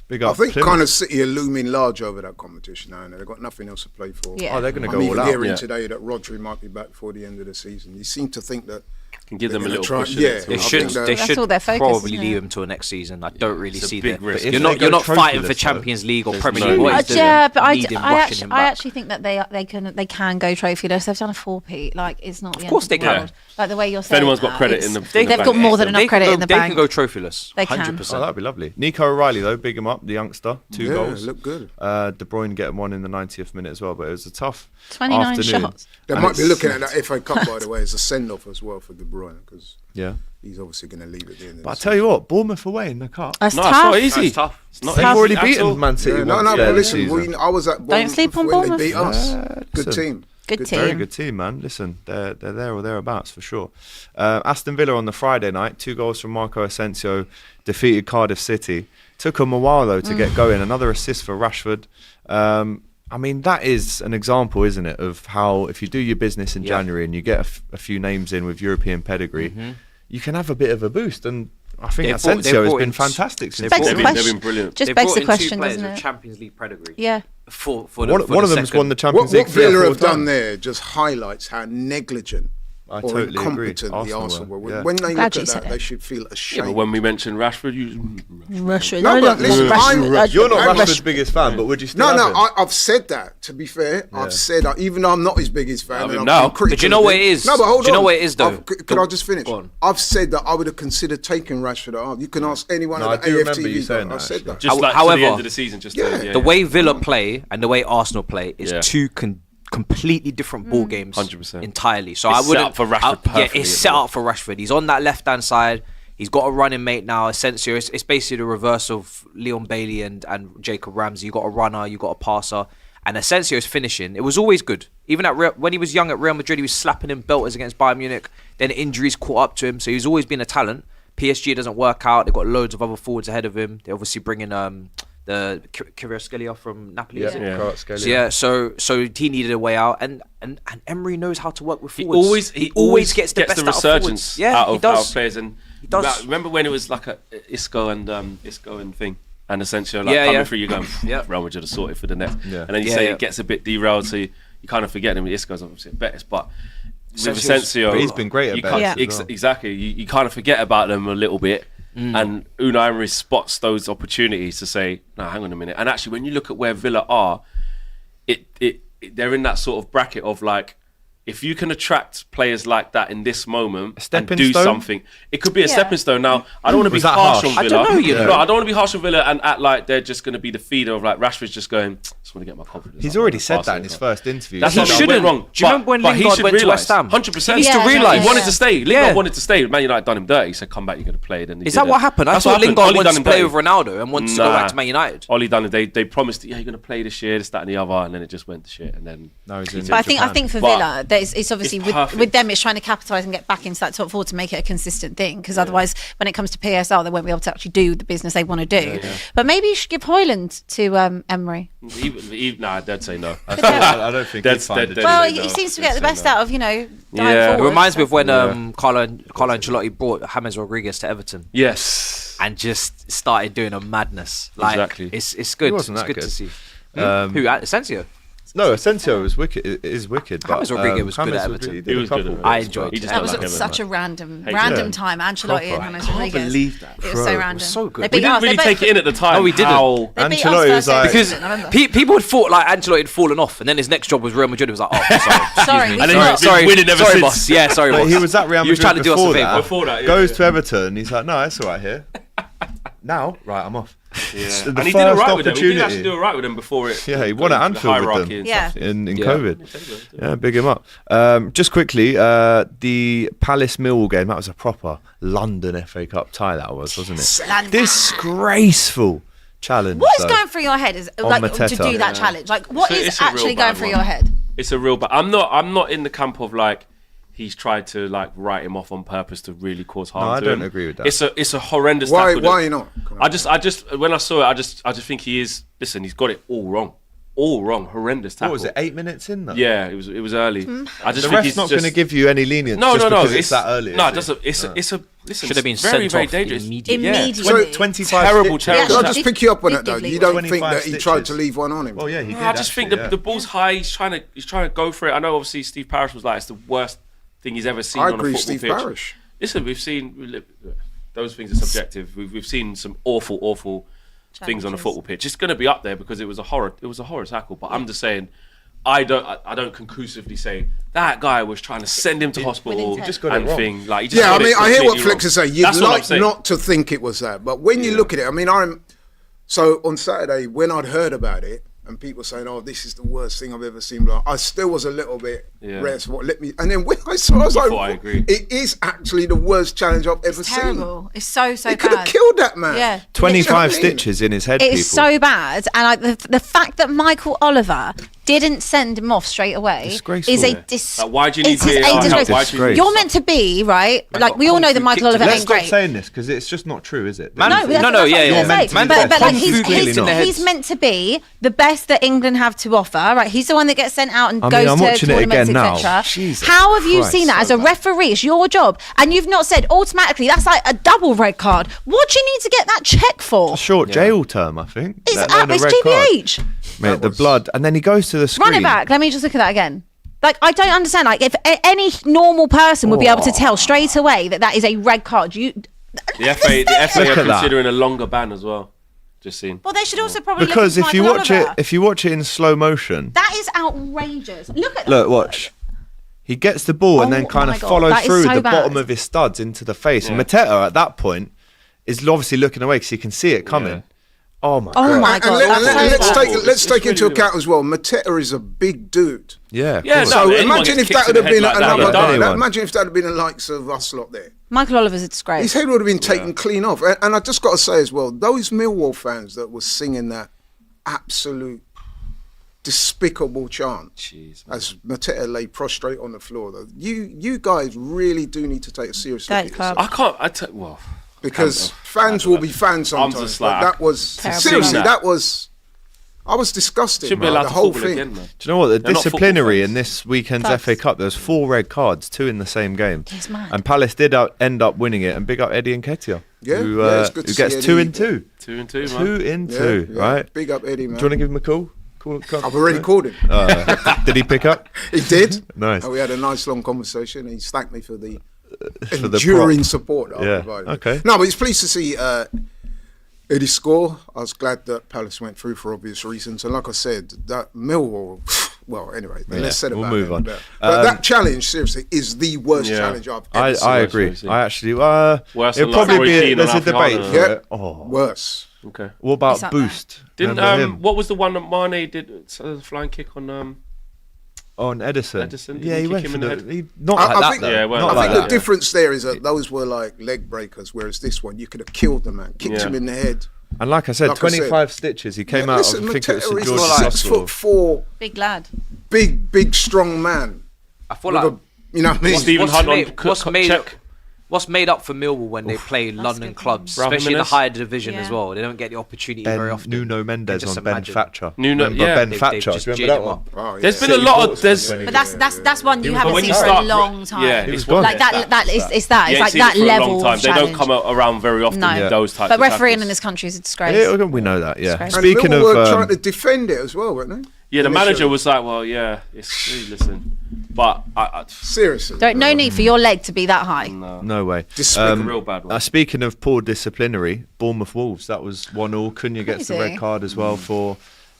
big I up. think Plymouth. kind of City are looming large over that competition now, and they've got nothing else to play for. Yeah. Oh, they're going to I'm go all even out. hearing Yeah. today that Rodri might be back before the end of the season. You seem to think that Can give them a They're little gonna push. try- in yeah. it, so They I should. think that- They That's should all their focus, probably isn't leave it? him till next season. I don't really It's a see big that. risk. You're If not. they You're go not fighting for trophyless, though, Champions League or there's Premier no League. What way. he's doing, Yeah, but needing rushing him I back. actually think that they can go trophyless. They've done a 4-peat. Like it's not. The Of course end they of the can. world. Like the way you're If saying. anyone's got that, credit it's- in the they've bank, got more than enough They can credit go- in the They bank. can go trophyless. They can. 100%. Oh, that'd be lovely. Nico O'Reilly though, big him up, the youngster, 2 yeah, goals. look good. De Bruyne getting 1 in the 90th minute as well, but it was a tough 29 afternoon. shots. They And might be it's- looking at that FA Cup, by the way, as a send-off as well for De Bruyne, because Yeah, he's obviously going to leave at the end of but I the tell you what, Bournemouth away in the cup. That's No, it's tough. not easy. That's tough. It's not They've easy already at all. beaten Man City. Yeah, no, once no, there but this listen, season. I was at Bournemouth sleep on when Bournemouth. they beat us. Good listen. team. Good team. Very good team, man. Listen, they're there or thereabouts for sure. Aston Villa on the Friday night, 2 goals from Marco Asensio, defeated Cardiff City. Took them a while though to get going. Another assist for Rashford. I mean, that is an example, isn't it, of how if you do your business in January and you get a few names in with European pedigree, you can have a bit of a boost. And I think They've brought- Asensio they've has brought been in- fantastic since. Begs the They've question. been brilliant. Just They begs brought the in 2 question, players doesn't with it? Champions League pedigree. Yeah. For One the of them has second. won the Champions What League 3 or Villa 4 have done times. there just highlights how negligent I or totally agree. incompetent the Arsenal Arsenal were, were. yeah. When they Glad look you at said that, it. they should feel Yeah, ashamed. but when we mentioned Rashford, Rashford. No, but listen, You're not I'm- Rashford's biggest fan, but would you still No, have no, him? I've said that. To be fair, I've said that. Even though I'm not his biggest fan, mean, and I've now. been critical But you know of what him. it is? No, but hold on. Do you know what it is, though? Could I just finish? Go on. I've said that I would have considered taking Rashford out. You can ask anyone No, I at the do remember you AFTV. saying I've that, said actually. that. just like to However, the end of the season, just yeah, to, The way Villa play and the way Arsenal play is Yeah. 2 completely different ball games 100%. entirely. So It's I set wouldn't up for Rashford Yeah, perfectly it's as set well. up for Rashford. He's on that left-hand side. He's got a running mate now, Asensio. It's basically the reverse of Leon Bailey and Jacob Ramsey. You got a runner, you got a passer, and Asensio's finishing. It was always good. Even when he was young at Real Madrid, he was slapping in belters against Bayern Munich. Then injuries caught up to him, so he's always been a talent. PSG doesn't work out. They've got loads of other forwards ahead of him. They obviously bring in the Kvaratskhelia from Napoli. Yeah, Is it? Kvaratskhelia. So he needed a way out, and Emery knows how to work with He forwards. always gets the best out of resurgence forwards. Yeah, out he of our does. players. And does. like, remember when it was like a Isco and thing, and Asensio like Yeah, coming yeah. through, you go, Yeah. Real Madrid are sorted for the next. Yeah. And then you Yeah, say yeah. it gets a bit derailed, so you kind of forget him. Isco's obviously best, but with Asensio's- Asensio, But he's been great at you Betis can't- as well. exactly. You kind of forget about them a little bit. And Unai Emery spots those opportunities to say, no, hang on a minute. And actually, when you look at where Villa are, they're in that sort of bracket of like, if you can attract players like that in this moment and stepping do stone? something, it could be a Yeah. stepping stone. Now, I don't want to be Was that harsh harsh? on I Villa. don't know, you know. No, I don't want to be harsh on Villa and act like they're just going to be the feeder of like Rashford's just going, just want to get my confidence. He's up, already man, said pass that it in his over." first interview. That's He not shouldn't. went wrong. Do you remember when but he Lingard should went to realise, West Ham? 100%. He needs to He realise. wanted to stay. Lingard Yeah. wanted to stay. Man United done him dirty. He said, come back, you're going to play. Then he Is that didn't. what happened? I That's thought what happened. Lingard Oli wanted done to him play dirty. with Ronaldo and wanted to go back to Man United. Oli done it. They promised, yeah, you're going to play this year, this, that, and the other, and then it just went to shit. And then No, he's in But I think Japan. for But Villa, But it's obviously with them, it's trying to capitalise and get back into that top four to make it a consistent thing. Because otherwise, when it comes to PSL, they won't be able to actually do the business they want to do. But maybe you should give Hoyland to Emery. Nah, I'd say no. I don't think he'd find it. Well, he seems to get the best out of dying It forward. reminds me of when Carlo Ancelotti brought James Rodriguez to Everton. Yes. And just started doing a madness. Like, Exactly. It's good. He wasn't it's that good to good. see. Who? Asensio. No, Asensio is wicked. Is wicked. James Rodriguez was good at Everton. He was good at Everton. I enjoyed He it. just That don't was like such Everton. a random time. Ancelotti and James Rodriguez. believe that. It was so random. so good. They We beat us. didn't really They take both- it in at the time. No, we didn't. How- They beat Ancelotti us was like- first Because season, I remember. people had thought like Ancelotti had fallen off, and then his next job was Real Madrid. It was like, oh, Sorry, excuse we me. thought- sorry, winning ever sorry, since. boss. Yeah, sorry, But boss. he was at Real He was Madrid trying to do us a before favour. that. Before that, yeah, Goes yeah. to Everton. He's like, no, it's all right here. Now, right, I'm off. Yeah. The And he did all first right with them. He did actually opportunity. do all right with them before it. Yeah, he won at the Anfield with hierarchy them. and Yeah. stuff. in Yeah. COVID. Yeah, big him up. Just quickly, the Palace Millwall game, that was a proper London FA Cup tie, that was, wasn't it? London. Disgraceful challenge. What is though. going through your head is On like to Mateta. do that challenge? Like what So is it's a real actually going bad through one. your head? It's a real. But I'm not in the camp of like he's tried to like write him off on purpose to really cause harm. No, I to don't him. agree with that. It's a horrendous. Why? tackle that- Why not? I just when I saw it, I just think he is. Listen, he's got it all wrong. Horrendous tackle. What was it, 8 minutes in though? Yeah, it was early. I just The think ref's he's not just, going to give you any lenience No, just no, because no. it's that early. No, is it? it's a. Listen, Should have been very, sent very off dangerous. immediately. Immediately. Yeah, 25 terrible, stitches. terrible. Can I Yeah. just pick you up on that though? Big You don't 25 think that he tried to stitches. leave one on him? Well, yeah, he did. I just think actually, the ball's high. He's trying to go for it. I know, obviously, Steve Parish was like, it's the worst thing he's ever seen I on a agree, football Steve pitch. Parish. Listen, we've seen those things are subjective. We've seen some awful things on a Challenges. football pitch. It's going to be up there because it was a horror tackle. But I'm just saying, I don't conclusively say that guy was trying to send him to hospital. intent. just got it and wrong. thing like. He just Yeah, I got it mean, I hear what completely Flex wrong. is saying. You'd That's what I'm like saying. not to think it was that, but when you look at it, I mean, so on Saturday when I'd heard about it and people saying, "Oh, this is the worst thing I've ever seen," like, I still was a little bit rare. So and then when I saw, I was like, I agree. "It is actually the worst challenge I've ever It's seen." terrible. It's so It could have bad. killed that man. Yeah. 25 Literally. stitches in his head, It people. is so bad, and like the fact that Michael Oliver didn't send him off straight away Disgraceful. is a Yeah. Like, why do you need it's to a get our help? disgrace. Why do you need- You're meant to be right. Like we all know that Michael Oliver Let's ain't stop great. saying this because it's just not true, is it? Man, No, No, that's no, what yeah, I was yeah. gonna say. Man- But like Kung he's, Fu clearly not. he's meant to be the best that England have to offer, right? He's the one that gets sent out and I mean, goes I'm to watching it tournaments, again now. etc. Jesus How have you Christ, seen that so as a bad. referee? It's your job, and you've not said automatically that's like a double red card. What do you need to get that check for? A short jail term, I think. It's let alone a it's red card. GBH. Mate, the blood, and then he goes to the screen. Run it back. Let me just look at that again. Like I don't understand. Like if any normal person would be able to tell straight away that is a red card, The FA Look are at that. considering a longer ban as well. Just seen. well, they should also probably Because look if at you Michael watch Oliver. it in slow motion, That is outrageous. Look at look, that. watch. He gets the ball and Oh then kind my of God, follows that is through so the bad. bottom of his studs into the face. And Mateta at that point is obviously looking away because he can see it coming. Yeah. Oh my Oh god! my And God. let, that's so let's bad. take awful. let's It's take into really account as well. Mateta is a big dude. Yeah, of Yeah, course. no, So anyone imagine gets if that kicked would in have the been head like that, another yeah. guy. Anyone. Imagine if that had been the likes of us lot there. Michael Oliver's a disgrace. His head would have been taken clean off. And I just got to say as well, those Millwall fans that were singing that absolute despicable chant Jeez, as Mateta lay prostrate on the floor, though, you guys really do need to take a serious look Dirty at club. yourself. well, Because fans will be fans I'm sometimes. just But like- that was Terrible. seriously, That. that was. I was disgusted. should be man, allowed the to whole football thing. again, man. Do you know what? The They're not football disciplinary fans. in this weekend's Facts. FA Cup, there was 4 red cards, 2 in the same game. He's mad. And Palace did end up winning it. And big up Eddie Nketiah, Yeah, who, yeah, it's good to who gets see 2 Eddie. and 2. 2 and 2, man. 2 in Yeah, 2, yeah. right? Big up Eddie, man. Do you want to give him a call? I've already called him. Did he pick up? He did. Nice. And we had a nice long conversation. He's thanked me for the the enduring prop. support that I Yeah, provided. okay. No, but he's pleased to see Eddie score. I was glad that Palace went through for obvious reasons. And like I said, that Millwall, well, anyway, less said we'll about move it. on. But that challenge, seriously, is the worst Yeah. challenge I've ever seen. I agree. Worse, I actually. Worse It'll than like probably Roy be. Keane There's a and debate Alfie for Yeah. it. Oh. Worse. Okay. What about It's up there. Boost? Didn't Remember him? what was the one that Mane did? The flying kick on On Edison. Edison, did Yeah, he he kick went him for in the the. head? Not I like that, think- though. Yeah, it weren't Not I like think like the that. difference there is that those were like leg breakers, whereas this one, you could have killed the man, kicked Yeah. him in the head. And like I said, Like I said- 25 stitches. He came out. Listen, I think it was Mateta St is George's a Hospital. 6'4", Big lad. big, strong man. I feel with like you know what I mean? Stephen Hunt on check. What's made up for Millwall when they play London clubs, Rafa especially in the Jimenez. higher division as Yeah. well? They don't get the opportunity very often. Nuno Mendes Just on Ben imagine. Thatcher. Nuno- Remember yeah. Ben They've Thatcher? just Do you cheered remember that him one? up. Oh, yeah. There's been a lot of there's. But that's one you But haven't when seen you for a start- long time. yeah, He was it's gone. Like that is it's that. You It's ain't like seen that it for a level long time. of They don't challenge. come around very often No. with those types But of refereeing tackles. in this country is a disgrace. Yeah, we know that. Yeah. Disgrace. And Speaking Millwall were of, trying to defend it as well, weren't they? Yeah, the Initially. manager was like, well, yeah, it's listen. But I Seriously. No need for your leg to be that high. no way. Despicable. real bad one. Speaking of poor disciplinary, Bournemouth Wolves. That was 1-1. Cunha gets the Crazy. red card as well for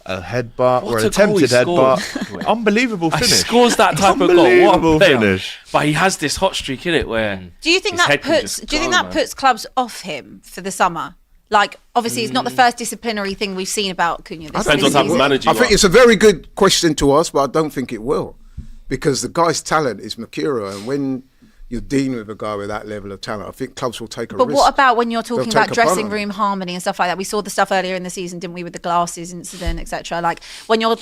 a headbutt or What an a goal he attempted headbutt. scored. Unbelievable He finish. scores that type of goal. What Unbelievable a player. finish. But he has this hot streak in it where Do you think his that head can puts? just Do you think go, that man. puts clubs off him for the summer? Like, obviously, it's not the first disciplinary thing we've seen about Cunha. This Depends what type of season. manager I you think are. it's a very good question to ask, but I don't think it will, because the guy's talent is mercurial, and when you're dealing with a guy with that level of talent, I think clubs will take a But risk. what about when you're talking They'll about take a punt dressing on it. room harmony and stuff like that? We saw the stuff earlier in the season, didn't we, with the glasses incident, etc. Like when you're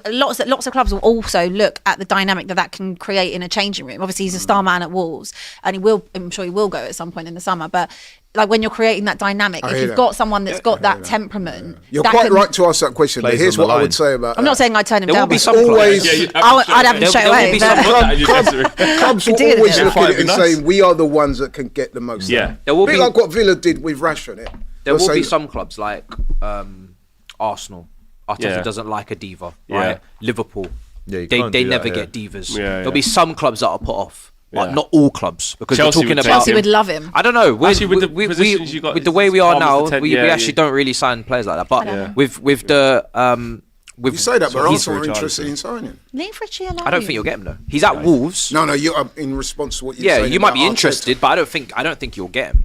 lots of clubs will also look at the dynamic that can create in a changing room. Obviously, he's a star man at Wolves, and I'm sure he will go at some point in the summer. But like when you're creating that dynamic, I if hear you've that. got someone that's got that temperament, You're that quite can- right to ask that question, but Plays here's on the what I line. would say about I'm not saying I'd turn him There down. will be but some always- clubs. Yeah, I'd have him There- straight there will away. be but- some clubs will do with always it. look Yeah, at it it'd and be say nice. we are the ones that can get the most. Yeah. out of it. There will A bit be- like what Villa did with Rashford. There They'll will say, be some clubs like Arsenal. Arteta Yeah. doesn't like a diva, Yeah. right? Liverpool, Yeah, you they can't do that never here. get divas. Yeah, There'll yeah. be some clubs that are put off, but Yeah. not all clubs, because Chelsea we're talking would take about. Chelsea would love him. I don't know. Actually, with the positions you got, with the it's way we are calm as now, the 10 we yeah, actually yeah. don't really sign players like that. But know. with the with You say that, but he's- Arsenal are interested in signing. Leave Richie alone. I don't think you'll get him though. He's at Wolves. No, you're in response to what you're Yeah, saying. you might about be Arteta. interested, but I don't think you'll get him.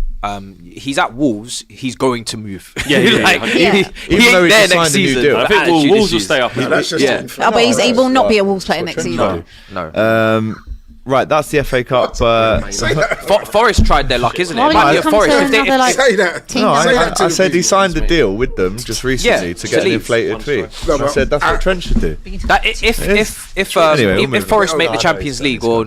He's at Wolves. He's going to move. Yeah, yeah, Like, yeah. he Even ain't though he there just next signed a new season. deal. I but think attitude Wolves will issues. stay up. No, that's just Yeah. Oh, but he will not be a Wolves player next season. No. Right, that's the FA Cup. Say that. Forest tried their luck, isn't it? Why It might would be you a come Forest. to If they, another, like, Say that. team No, Say I that to the said he people. signed a deal with them just recently Yeah, to to get an leave. inflated fee. No, I but- said that's what Trent should do. that Anyway, we'll move if Forest on. make the Oh, Champions no, League it's or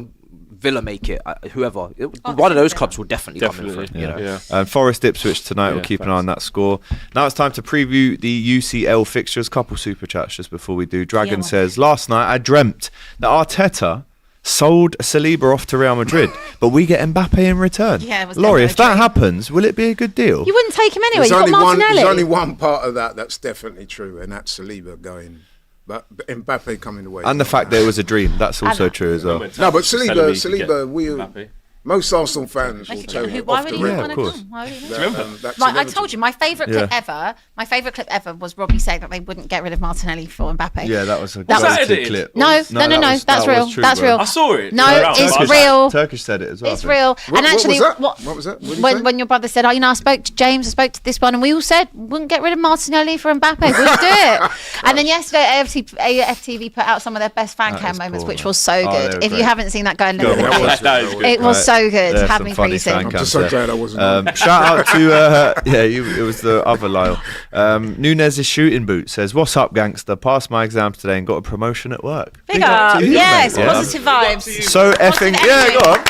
Villa make it, whoever, one of those clubs will definitely come in for Definitely. it. You know? Yeah. Forest Ipswich tonight. We'll Yeah, keep an eye on that score. Now it's time to preview the UCL fixtures. Couple super chats just before we do. Dragon Yeah. says, last night I dreamt that Arteta sold Saliba off to Real Madrid, but we get Mbappe in return. Yeah, it was Laurie, if definitely that true. happens, will it be a good deal? You wouldn't take him anyway. There's You've only got one. Martinelli. There's only one part of that that's definitely true, and that's Saliba going, but Mbappe coming away. And the fact that it was a dream, that's also true as well. No, but Telling me you Saliba, get we Mbappe. most Arsenal fans will tell you Why off would the he Yeah, want of to course. come? Why would he that, not? that's I inevitable. told you my favourite clip ever. My favourite clip ever was Robbie saying that they wouldn't get rid of Martinelli for Mbappe. Yeah, that was a That was- quality clip. No, that no, was- that's that real. was true, That's bro. real. I saw it. No, Around. it's Turkish- real. Turkish said it as well. I It's think. real. What And actually, was that? What was that? What did he say? when your brother said, "Oh, you know, I spoke to James, I spoke to this one," and we all said, "Wouldn't get rid of Martinelli for Mbappe. We'll do it." And then yesterday, AFTV put out some of their best fan That cam is moments, cool, which man. was so Oh, they good. were If you great. haven't seen that, go and Go look and at watch it. it. That is good. It was so good. There's Had some me funny freezing. fan I'm cams just so there. glad I wasn't. Shout out to it was the other Lyle. Nunez's shooting boot says, "What's up, gangster? Passed my exams today and got a promotion at work." Big up up. to you, Yes, mate. Yeah. positive vibes. So effing energy. go on.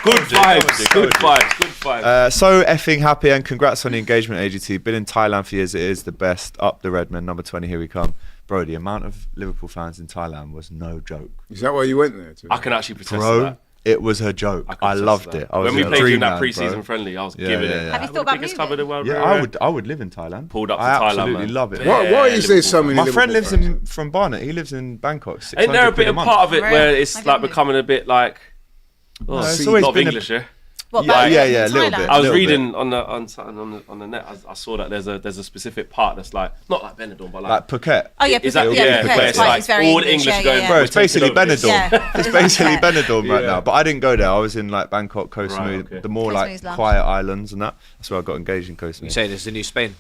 Good vibes. Good vibes. Good vibes. So effing happy and congrats on the engagement, AGT. Been in Thailand for years. It is the best. Up the Redmen, number 20. Here we come, bro. The amount of Liverpool fans in Thailand was no joke, Is that why you went there? I can actually protest to bro. that. It was a joke. can I protest loved to that. it. I was When we a played in that dreamland, pre-season bro. friendly, I was Yeah, giving yeah, it. yeah. Have you We're thought about the biggest moving? club in the world. Yeah, bro. I would live in Thailand. Pulled up to I Thailand, absolutely man. love it. Why is there so many? My friend Liverpool lives fans? from Barnet. He lives in Bangkok. Ain't there a bit of part of it Really? where it's I like didn't know. becoming a bit like No, it's a always lot of been a- English, yeah? What, Yeah, back yeah, in yeah, a little Thailand? bit. I was little reading on the net. I saw that there's a specific part that's like not like Benidorm, but like Phuket. Oh yeah, Is that yeah, yeah? Phuket. Where It's like- it's very all the English. English Yeah, are going. yeah, Bro, yeah. it's basically Benidorm. Yeah. It's basically Yeah. Benidorm right Yeah. now. But I didn't go there. I was in like Bangkok, Koh Right, Samui, okay. the more Koh like Samui's lush. quiet islands and that. That's where I got engaged in Koh You Samui. say there's the new Spain.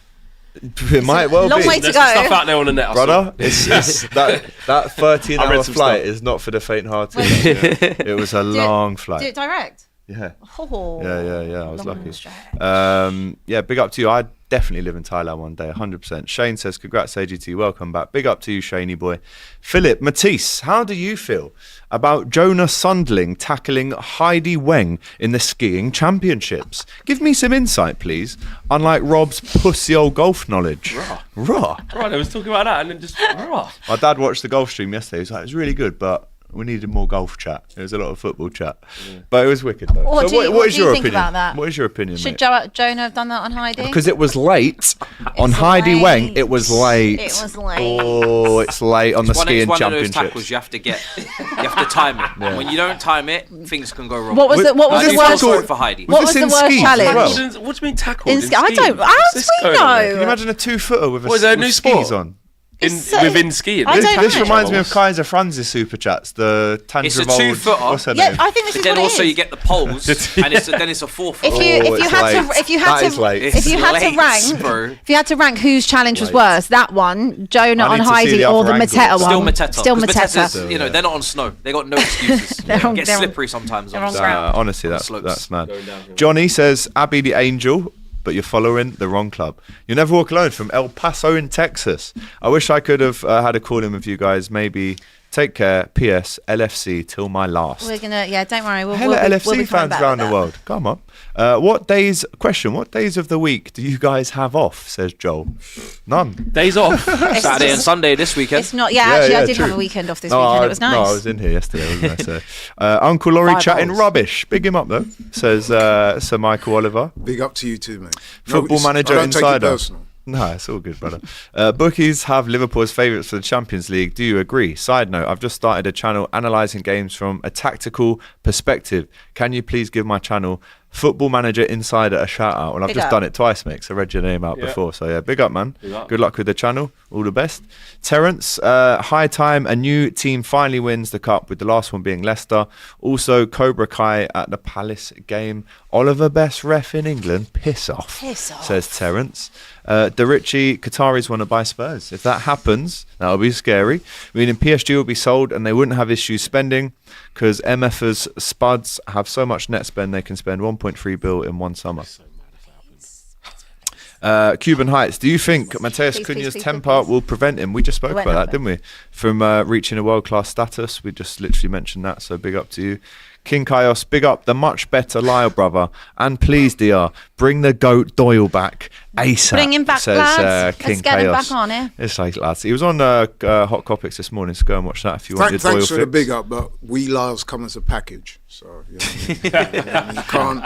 It might well long be. way to There's go. some stuff out there on the net, I saw. Brother, it's that I 13-hour read some flight stuff. is not for the faint-hearted. It was a long Do flight. it direct. Yeah. Oh. Yeah, I was Long lucky. stretch. Yeah, big up to you. I Definitely live in Thailand one day, 100%. Shane says, congrats AGT, welcome back. Big up to you, Shaney boy. Philip Matisse, how do you feel about Jonah Sundling tackling Heidi Weng in the skiing championships? Give me some insight, please, unlike Rob's pussy old golf knowledge. Raw. Right, I was talking about that and then just raw. My dad watched the golf stream yesterday. He was like, it was really good, but we needed more golf chat. There was a lot of football chat. But it was wicked, though. What do you think opinion? about that? What is your opinion, Should mate? Jonah have done that on Heidi? Because it was late. On Heidi Weng, it was late. It was late. Oh, it's late on the skiing It's one of those championships. tackles you have to time it. Yeah. When you don't time it, things can go wrong. What was the I do worst? feel sorry for Heidi. What Was was this the in worst skis as challenge? well? What do you mean tackled? In ski? I don't. How What's do this we going on? Can you know? imagine a two-footer with, What is that, a new skis sport? on? Within skiing. I don't This know. reminds me of Kaiser Franz's super chats. The It's a Tangivold. 2-footer. What's her Yeah, name? I think this But is then what also it is. you get the poles, and then it's a 4-footer. If you it's had late. to if you That had is to late. if you had to It's rank late, bro. if you had to rank whose challenge was worse, that one, Jonah I on need to see Heidi, the or other the angle. Mateta one. Still Mateta. Still 'Cause Mateta. Mateta's, you know, they're not on snow. They got no excuses. They're on- Get they're on- slippery sometimes. they're on on snow. ground. Honestly, slopes. that's mad. Going downhill. Johnny says, Abby the Angel, but you're following the wrong club. You never walk alone from El Paso in Texas. I wish I could have had a call in with you guys. Maybe take care. P.S. LFC till my last. We're gonna don't worry. We'll Hella be LFC coming fans back around with the that. world. Come on. What days of the week do you guys have off, says Joel? None. Days off. Saturday and Sunday this weekend. It's not. Actually, I did true. have a weekend off this weekend. It was nice. No, I was in here yesterday, wasn't I? So, Uncle Laurie 5 chatting hours. rubbish. Big him up, though, says Sir Michael Oliver. Big up to you too, mate. Football Manager I don't take it Insider. personal. No, it's all good, brother. Bookies have Liverpool as favourites for the Champions League. Do you agree? Side note, I've just started a channel analysing games from a tactical perspective. Can you please give my channel, Football Manager Insider, a shout out? Well, I've Big just up. done it twice, mate, so I read your name out Yeah. before. So, yeah, big up, man. Big up. Good luck with the channel. All the best. Terence, high time a new team finally wins the cup, with the last one being Leicester. Also, Cobra Kai at the Palace game. Oliver, best ref in England. Piss off, Piss off. says Terence. Derici, Qataris want to buy Spurs. If that happens, that'll be scary. Meaning PSG will be sold and they wouldn't have issues spending, because MF's Spuds have so much net spend they can spend 1.3 bill in one summer. Cuban Heights, do you think Mateus Please, Cunha's please, temper please. will prevent him? We just spoke It won't about that, happen. didn't we? From reaching a world-class status. We just literally mentioned that, so big up to you. King Kaios, big up the much better Lyle brother. And please, DR, bring the GOAT Doyle back ASAP. Bring him back, says, lads. King Let's get him Chaos. back on here. It's like, lads. He was on Hot Topics this morning, so go and watch that if you want your Doyle Thanks for the fix. big up, but we Lyles come as a package. So you can't.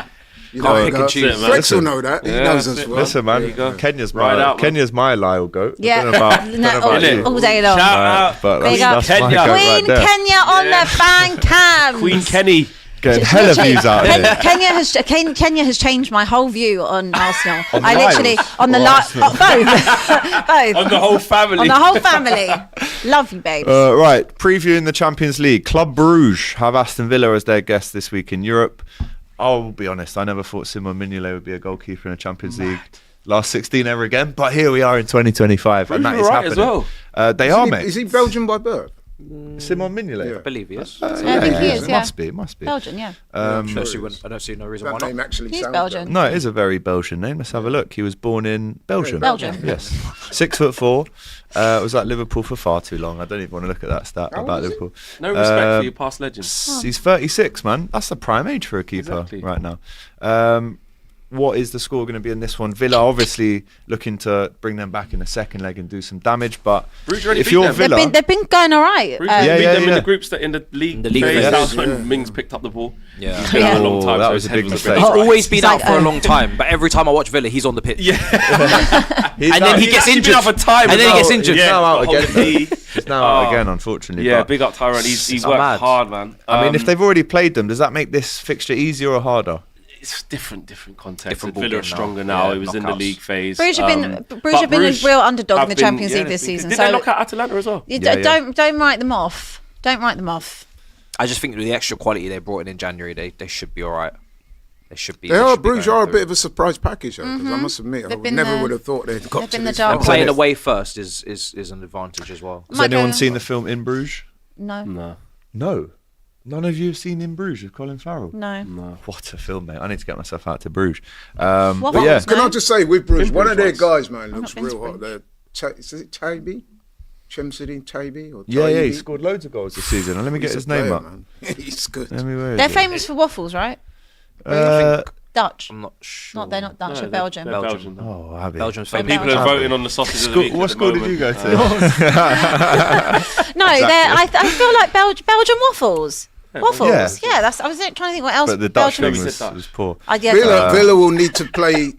You Can't pick go- and choose. Rex will know that. He Yeah, knows that's as it. well. Listen, man, There you go. Kenya's Ride my out, man. Kenya's my Lyle goat. I Yeah. don't know about, don't know about you. all day long. Shout Right, out. but Big that's up. my Kenya. goat Queen right there. Kenya on the bang cams. Queen Kenny. Getting hella views out of it. Kenya has changed my whole view on Arsenal. On I the literally Lions on the or Arsenal? both both On the whole family. on the whole family. Love you, babes. Right, previewing the Champions League. Club Bruges have Aston Villa as their guest this week in Europe. I'll be honest, I never thought Simon Mignolet would be a goalkeeper in a Champions League last 16 ever again, but here we are in 2025, and that Bruges is are right as happening. They Is are, he- mate. Is he Belgian by birth? Simon Mignolet? I believe he is. I think he is. It Yeah, must be. It must be. Belgian. Yeah, I don't see no reason why That not. name actually he's sounds Belgian. No, it is a very Belgian name. Let's have a look. He was born in Belgium. Belgium. Yes. 6'4". Was at Liverpool for far too long. I don't even want to look at that stat How about old is he? Liverpool. No respect for your past legends. He's 36, man. That's the prime age for a keeper Exactly. right now. What is the score going to be in this one? Villa obviously looking to bring them back in the second leg and do some damage, but Bruges already if beat you're them. Villa, they've been going all right. Bruges Yeah, beat yeah, them in yeah. the groups that in the league. In the league phase. phase. That's when Mings picked up the ball. Yeah. He's been out a long time. that so was his a head big was mistake. bit He's right. always been It's out like, for a long time, but every time I watch Villa, he's on the pitch. he's And then now- he gets actually injured. been out for time And then he as gets well. injured. He's now out Hold again. the knee. He's now out Oh. again, unfortunately. Yeah, but big up Tyrone. He's It's worked mad. hard, man. I mean, if they've already played them, does that make this fixture easier or harder? it's different context. Different Villa ball are game stronger now. now. Yeah, It was in the knockouts. league phase. Bruges have been but Bruges have been a Bruges real underdog in have the been- Champions yeah, League this they've been season. good. So Did they knock out Atalanta as well? you Yeah, yeah. don't write them off. Don't write them off. I just think with the extra quality they brought in January, they should be all right. They should be. They are. should be Bruges going are a through. bit of a surprise package, though, because I must admit, I They've would been never the- would have thought they'd got they've to been the this dark far. Playing horse. away first is an advantage as well. Has Might anyone go- seen the film In Bruges? No. No. No. None of you have seen In Bruges with Colin Farrell? No. What a film, mate. I need to get myself out to Bruges. What But yeah, was Can I just say, with Bruges, one of their once. guys, man, looks not been to real hot. Is it Taby? Chemsedine Taby? Or yeah, he Taibbi? scored loads of goals this season. And let me get He's his a name player, up. man. He's good. Let me where is They're it? famous for waffles, right? Dutch. I'm not sure. They're not Dutch. No, they're Belgian. they're Belgian. Oh, Abby. Belgium's Some famous. people are voting on the sausage of the week. What at the school did moment. you go to? No, I feel like Belgian waffles. Waffles. Yeah. Yeah, that's. I was trying to think what else. But the Dutch Belgian thing was- was poor. Yeah, Villa will need to play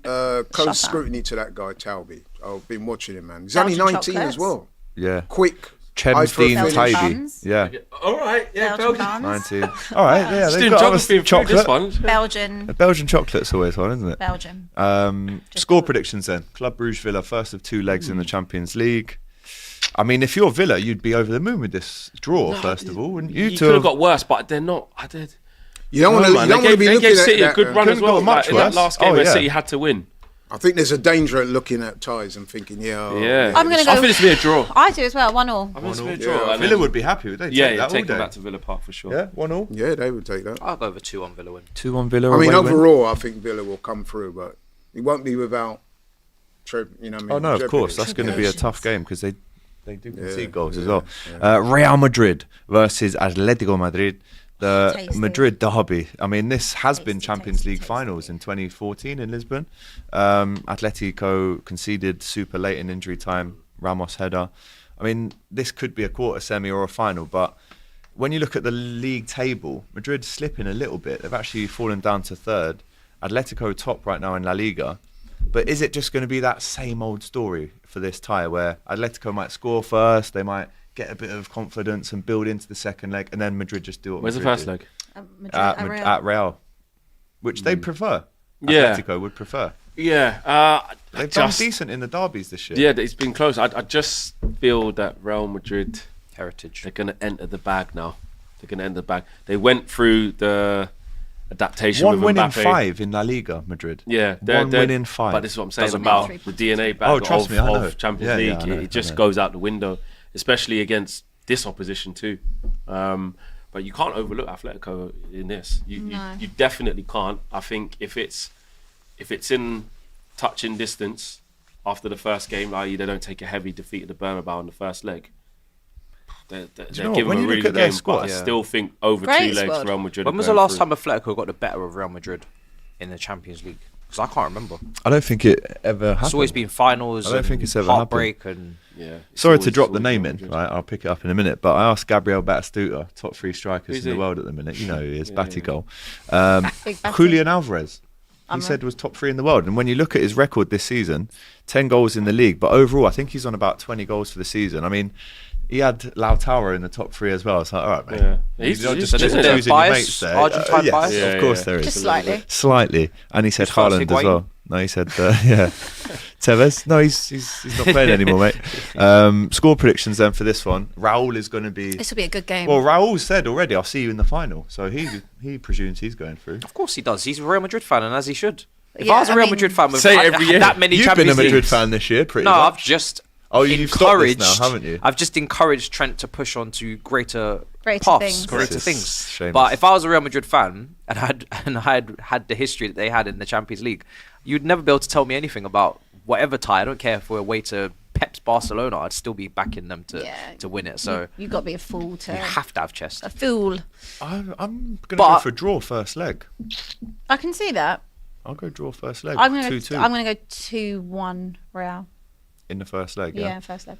close up. scrutiny to that guy, Talby. I've been watching him, man. He's only Belgian 19 as chocolates. well. Yeah. Quick. Chemstein Belgian Tybee. buns. Yeah. All right, yeah, Belgian Belgian. buns. 19. All right, yeah. Just They've doing got geography other and food this one. Belgian. Belgian chocolate's always one, isn't it? Belgium. Score predictions then. Club Bruges Villa, first of 2 legs in the Champions League. I mean, if you're Villa, you'd be over the moon with this draw, first of all, wouldn't you? You could have got worse, but they're not. I did. You don't want to. Man, You don't they want to be gave looking City at a good that. run as couldn't well. got much Like, in that worse. last game Oh, where yeah. City had to win. I think there's a danger at looking at ties and thinking, Yeah. I'm gonna I go- think it's be a draw. I do as well. 1-1. I think it's be a Yeah. draw. and Villa then- would be happy with that. Yeah, Take that take all them day. back to Villa Park for sure. Yeah, 1-1. Yeah, they would take that. I'll go over 2-1 Villa win. 2-1 Villa. I mean, away win. overall, I think Villa will come through, but it won't be without. You know what I mean? Oh no, of course, jeopardy. that's going to be a tough game because they do concede Yeah, goals as yeah, well. Real Madrid versus Atletico Madrid. The Tasty. Madrid derby. I mean, this has been Tasty, Champions tasty, League tasty. finals in 2014 in Lisbon. Atletico conceded super late in injury time. Ramos header. I mean, this could be a quarter, semi, or a final. But when you look at the league table, Madrid's slipping a little bit. They've actually fallen down to third. Atletico top right now in La Liga. But is it just going to be that same old story for this tie where Atletico might score first, they might get a bit of confidence and build into the second leg, and then Madrid just do it? Where's the first leg? Madrid, At Real, which they prefer. Yeah. Atletico would prefer. Yeah. They've done decent in the derbies this year. Yeah, it's been close. I just feel that Real Madrid, Heritage. they're going to enter the bag now. They're going to enter the bag. They went through the adaptation One with win in Mbappe. 5 in La Liga, Madrid. Yeah, One win in 5. But this is what I'm saying Doesn't about matter. the DNA bag Oh, trust of, me, I know. of Champions Yeah, yeah, League. I know, It just I know. goes out the window, especially against this opposition too. But you can't overlook Atletico in this. You definitely can't. I think if it's in touching distance after the first game, i.e. they don't take a heavy defeat at the Bernabeu in the first leg, they're know what? giving When a you really look good at their game. squad- But I Yeah. still think over Great 2 legs, squad. Real Madrid. When are was the going last through. time Atletico got the better of Real Madrid in the Champions League? Because I can't remember. I don't think it ever happened. It's always been finals. I don't and think it's ever heartbreak and Yeah. it's Sorry to always- drop the always name Real in, Madrid. right? I'll pick it up in a minute. But I asked Gabriel Batistuta, top 3 strikers Who's in the he? world at the minute. You know who he is, Yeah, Batty yeah. goal. Big Batty. Julian Alvarez. He said was top 3 in the world. And when you look at his record this season, 10 goals in the league. But overall, I think he's on about 20 goals for the season. I mean, he had Lautaro in the top 3 as well. It's like, all right, mate. Yeah. You're not He's- just there's a bit of choosing your bias, mates there. Argentine Yes, bias? Yeah, of course yeah. there is. Just slightly. Slightly. And he said Who's first, Haaland as Higuain? well. No, he said, yeah. Tevez? No, he's not playing anymore, mate. Score predictions then for this one. Raul is going to be... This will be a good game. Well, Raul said already, I'll see you in the final. So he presumes he's going through. of course he does. He's a Real Madrid fan, and as he should. If Yeah, I was a I Real mean- Madrid fan with Say it had- every had year. that many You've been a Champions Madrid Leagues- fan this year, pretty No, much. I've just Oh, you've stopped this encouraged. now, haven't you? I've just encouraged Trent to push on to greater Greater paths, things. greater This is things. shameless. But if I was a Real Madrid fan and I had the history that they had in the Champions League, you'd never be able to tell me anything about whatever tie. I don't care if we're away to Pep's Barcelona. I'd still be backing them to win it. So you got to be a fool to. you have to have chest. A fool. I'm going to But- go for draw first leg. I can see that. I'll go draw first leg. I'm gonna 2-2 go 2-1 Real. in the first leg. Yeah, Yeah. first leg.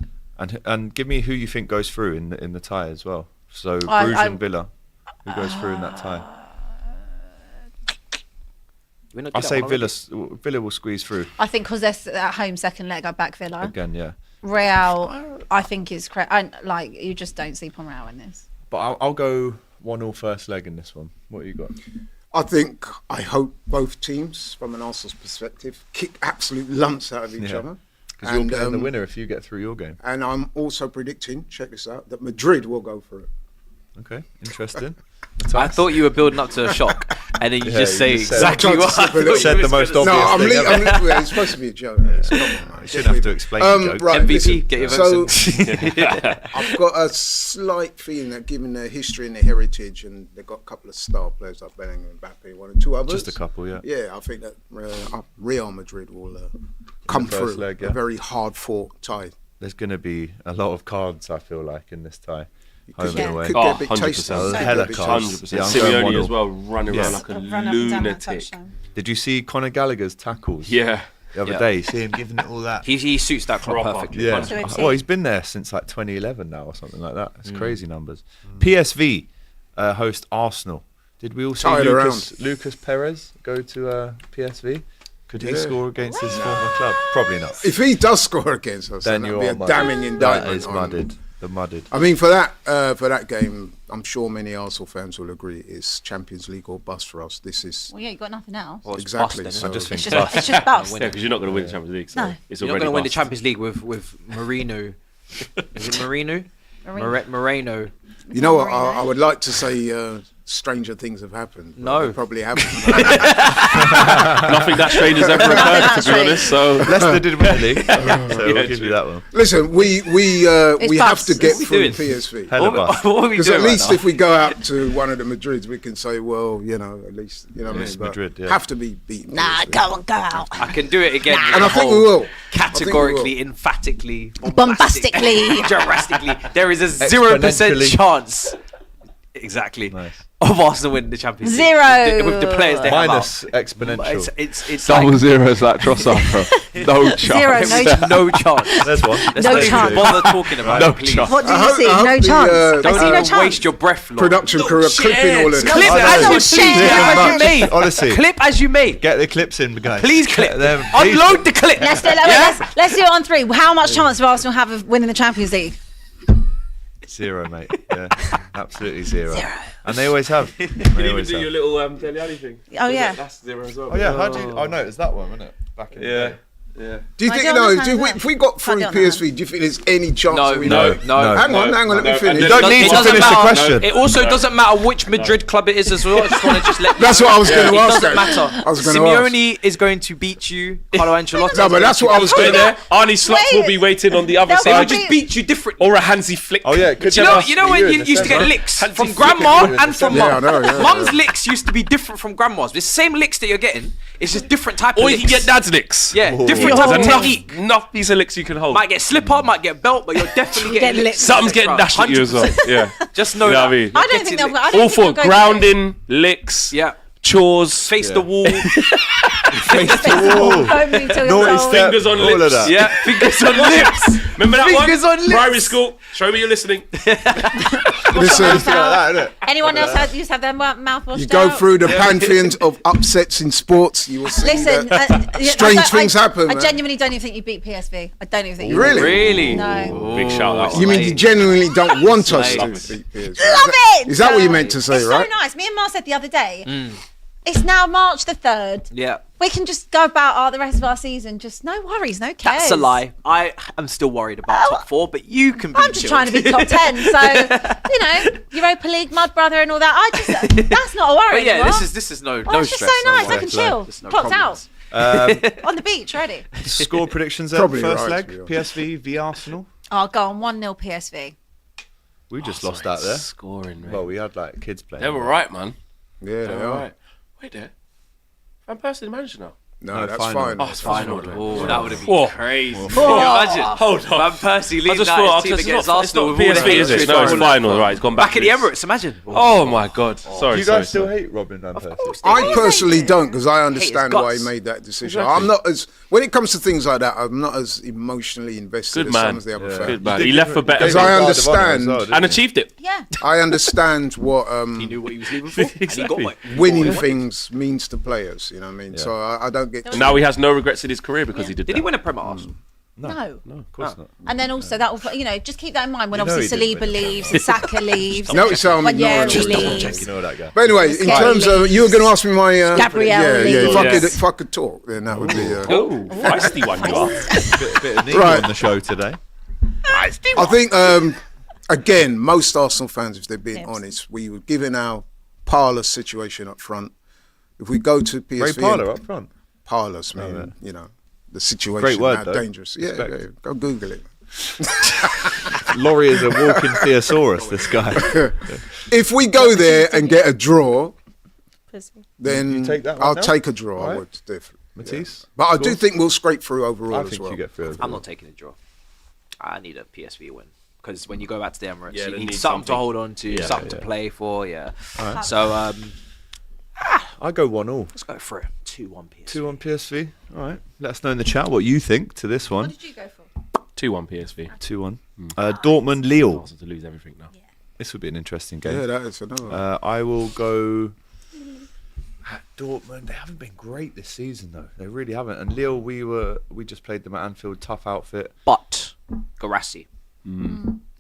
And give me who you think goes through in the tie as well. So I- Bruges I- and Villa, who goes through in that tie? Do we not do I that say one Villa. already? Villa will squeeze through I think because they're at home second leg, I back Villa. again. Yeah, Real, I think is like you just don't sleep on Real in this. but I'll go 1-1 first leg in this one. What you got? I hope both teams, from an Arsenal's perspective, kick absolute lumps out of each Yeah. other. Because you're And, playing the winner if you get through your game. And I'm also predicting, check this out, that Madrid will go for it. Okay, interesting. I thought you were building up to a shock. And then you Yeah, just you say just said- exactly I tried to what I slip a thought little- you Said was the most gonna obvious No, thing ever. well, it's supposed to be a joke. Come on, man. You shouldn't have to explain the joke. Right, MVP, listen, get your so votes in. I've got a slight feeling that given their history and their heritage, and they've got a couple of star players like Bellingham and Mbappe, one or two others. Just a couple, yeah. Yeah, I think that Real Madrid will come first through. leg, yeah. A very hard-fought tie. There's going to be a lot of cards, I feel like, in this tie. Home Could and away. get a bit 100%. tasty. Oh, Could get hella a bit cards. tasty. 100%. Yeah, I'm going Simeone Waddle. as well, running Yeah. around like a Run up and down that lunatic. touchline. Did you see Conor Gallagher's tackles Yeah. the other Yeah. day? See him giving it all that? He suits that club Proper. perfectly. Yeah. To a T. Well, he's been there since like 2011 now or something like that. It's crazy numbers. PSV host Arsenal. Did we all see Tied Lucas Perez go to PSV? Could he Yeah. score against his former club? Probably not. If he does score against us, Then then you that'd be are a mudded. damning That indictment. is on- mudded. The mudded. I mean, for that game, I'm sure many Arsenal fans will agree it's Champions League or bust for us. This is Well, yeah, you got nothing else. Well, it's exactly. busting, So I just think It's just bust. Yeah, because you're not going to win the Champions League. So No. it's You're not already going to win the bust. Champions League with Marino. Is it Marino? Moreno. You know what? I would like to say stranger things have happened. but No. they probably haven't. Nothing that strange has ever occurred, to be honest. So Leicester did win the league, so we'll give you that one. Listen, we have bust. to get What are we through doing? PSV. Hell of us. What are we Because doing at least right now? if we go out to one of the Madrids, we can say, well, you know, at least, you know what I mean? It's But Madrid, yeah. have to be beaten. Nah, PSV. go on, go out. I can do it again. with And the I think we whole will. Categorically, emphatically, Bombastically. drastically. There is a 0% Exponentially. chance. Exactly. Nice. Of Arsenal winning the Champions League. Zero. With the players they have Minus out. exponential. It's Double like zeros like Trossard, bro. No chance. Zero, no chance. no chance. There's one. Let's No not even chance. bother talking about No it, please. chance. What do I you hope- see? I hope No the, chance. don't I see no Don't chance. waste your breath, Lord. Production crew are clipping all of this. Clip I as know. you Shit. please. Clip as you Much. may. Honestly. Clip as you may. Get the clips in, guys. Please clip. Get them. Please. Unload the clip. Let's do it. Let's do it on three. How much chance do Arsenal have of winning the Champions League? Zero, mate. Yeah, absolutely zero. And they always have. They you didn't even always do your have. little Dele Alli thing. Oh, yeah. That's zero as well. Oh yeah, how do you? Oh no, it's that one, wasn't it? Back in the Yeah. day. Yeah. Do you I think, don't you know, understand do we, that. if we got through I don't know. PSV, do you think there's any chance No, that we no, know? no. Hang on, let me no. finish. You don't need to doesn't finish the matter. question. It also doesn't matter which Madrid club it is as well. I just want to just let you That's know. what I was going It to ask. doesn't actually. matter. I was going to Simeone is going to beat you. Carlo Ancelotti. No, but that's what I was Stay going there. to. Arnie Slot will Wait. be waiting on the other They'll They would side. just beat you differently. Or a handsy flick. Oh yeah, it could Do you know when you used to get licks Fancy from flicking grandma you in and from Yeah, I mum? know, yeah, Mum's yeah. licks used to be different from grandma's. The same licks that you're getting, it's just different type of Or you licks. can get dad's licks. Yeah, Ooh. different Yo. type of Enough. technique. Enough piece of licks you can hold. Might get slipper, might get belt, but you're definitely getting Get licks. licked. Something's getting dashed at you as well. 100%. Yeah. Just know You know that. what I mean? I don't Getting think they'll. licked. I don't All think for they'll go grounding, licks, Yeah. chores, Face the wall. Oh, don't move till you're Naughty told. step. fingers on All lips. of that. Yeah, fingers on lips. Remember that Fingers one? on lips. Primary school. Show me you're listening. Listen, Like that, innit? Anyone else used to have their mouth washed you go out? through the pantheons of upsets in sports, you will see Listen, that yeah, strange I- things happen. I man. genuinely don't even think you beat PSV. I don't even think you Really? Really? No. Big shout out. You mean you genuinely don't want us Slay. to Love beat PSV? Love it! Is that what you meant to say, It's right? so nice. Me and Mar said the other day, it's now March the 3rd. Yeah. We can just go about the rest of our season. Just no worries, no cares. That's a lie. I am still worried about top four, but you can be I'm just trying to be top 10. So, you know, Europa League, Mud Brother and all that. That's not a worry But yeah, anymore. this is no Oh, no it's just stress. so no nice. I worries. can chill. There's no Clock's problems. out. On the beach, ready. Score predictions then. Probably First right, to leg, be honest. PSV v Arsenal. I'll go on 1-0 PSV. We just lost out there. Scoring, man. Well, we had like kids playing. They were right, man. Yeah, They they were are. right. Wait there. Van Persie the manager now. No, No, that's final. fine. Oh, it's final. Oh, that would have been Whoa. crazy. Whoa. Can you imagine? Hold on. Van Persie I leading just that thought team it's against not Arsenal with all PSV, the is it? No, it's history. final. Right, it's gone back. Back at the Emirates, imagine. Oh my God. Sorry. Do you guys still hate Robin van Persie? I personally don't, because I Hate understand his why he guts. made that decision. Exactly. I'm not as, when it comes to things like that, I'm not as emotionally invested Good as man. some of the other Yeah. fans. Good man. He left for better. Because I understand And achieved it. Yeah. I understand what He knew what he was leaving for. And he got Exactly. what winning things means to players. You know what I mean? Yeah. So I don't get. And now he has no regrets in his career because he did Did that. he win a Premier Arsenal? No. Of course not. And then also that will, you know, just keep that in mind when You know obviously he didn't Saliba win it. leaves and Saka leaves. Notice how I'm when ignoring Yeri all that. leaves. You know that guy. But anyway, in Scary terms of, you were going to ask me my. Gabriel yeah, leaves. if I could talk, then that would be. Oh, feisty one you are. Bit of Nico Right. on the show today. I think, again, most Arsenal fans, if they're being Yes. honest, we were given our parlous situation up front. If we go to PSV, Ray Parlour up front. Parlous, man. yeah. You know, the situation, Great word, how though. dangerous. Yeah, Respect. yeah, go Google it. Laurie is a walking thesaurus, this guy. If we go there and get a draw, then You take that one I'll now? take a draw. I Alright. would definitely. Matisse? But I do Scores? think we'll scrape through overall I as think well. you get through. I'm not taking a draw. I need a PSV win. Because when you go back to the Emirates, Yeah, you they need need something to something. hold on to, something to play for, yeah. Alright. So, I go 1-1. let's go for it. 2-1 PSV. 2-1 PSV. All right. Let us know in the chat what you think to this What one. did you go for? 2-1 PSV. 2-1. Dortmund, Lille. Arsenal to lose everything now. This would be an interesting game. Yeah, that is another one. I will go. Dortmund, they haven't been great this season though. They really haven't. And Lille, we just played them at Anfield, tough outfit. But, Garassi.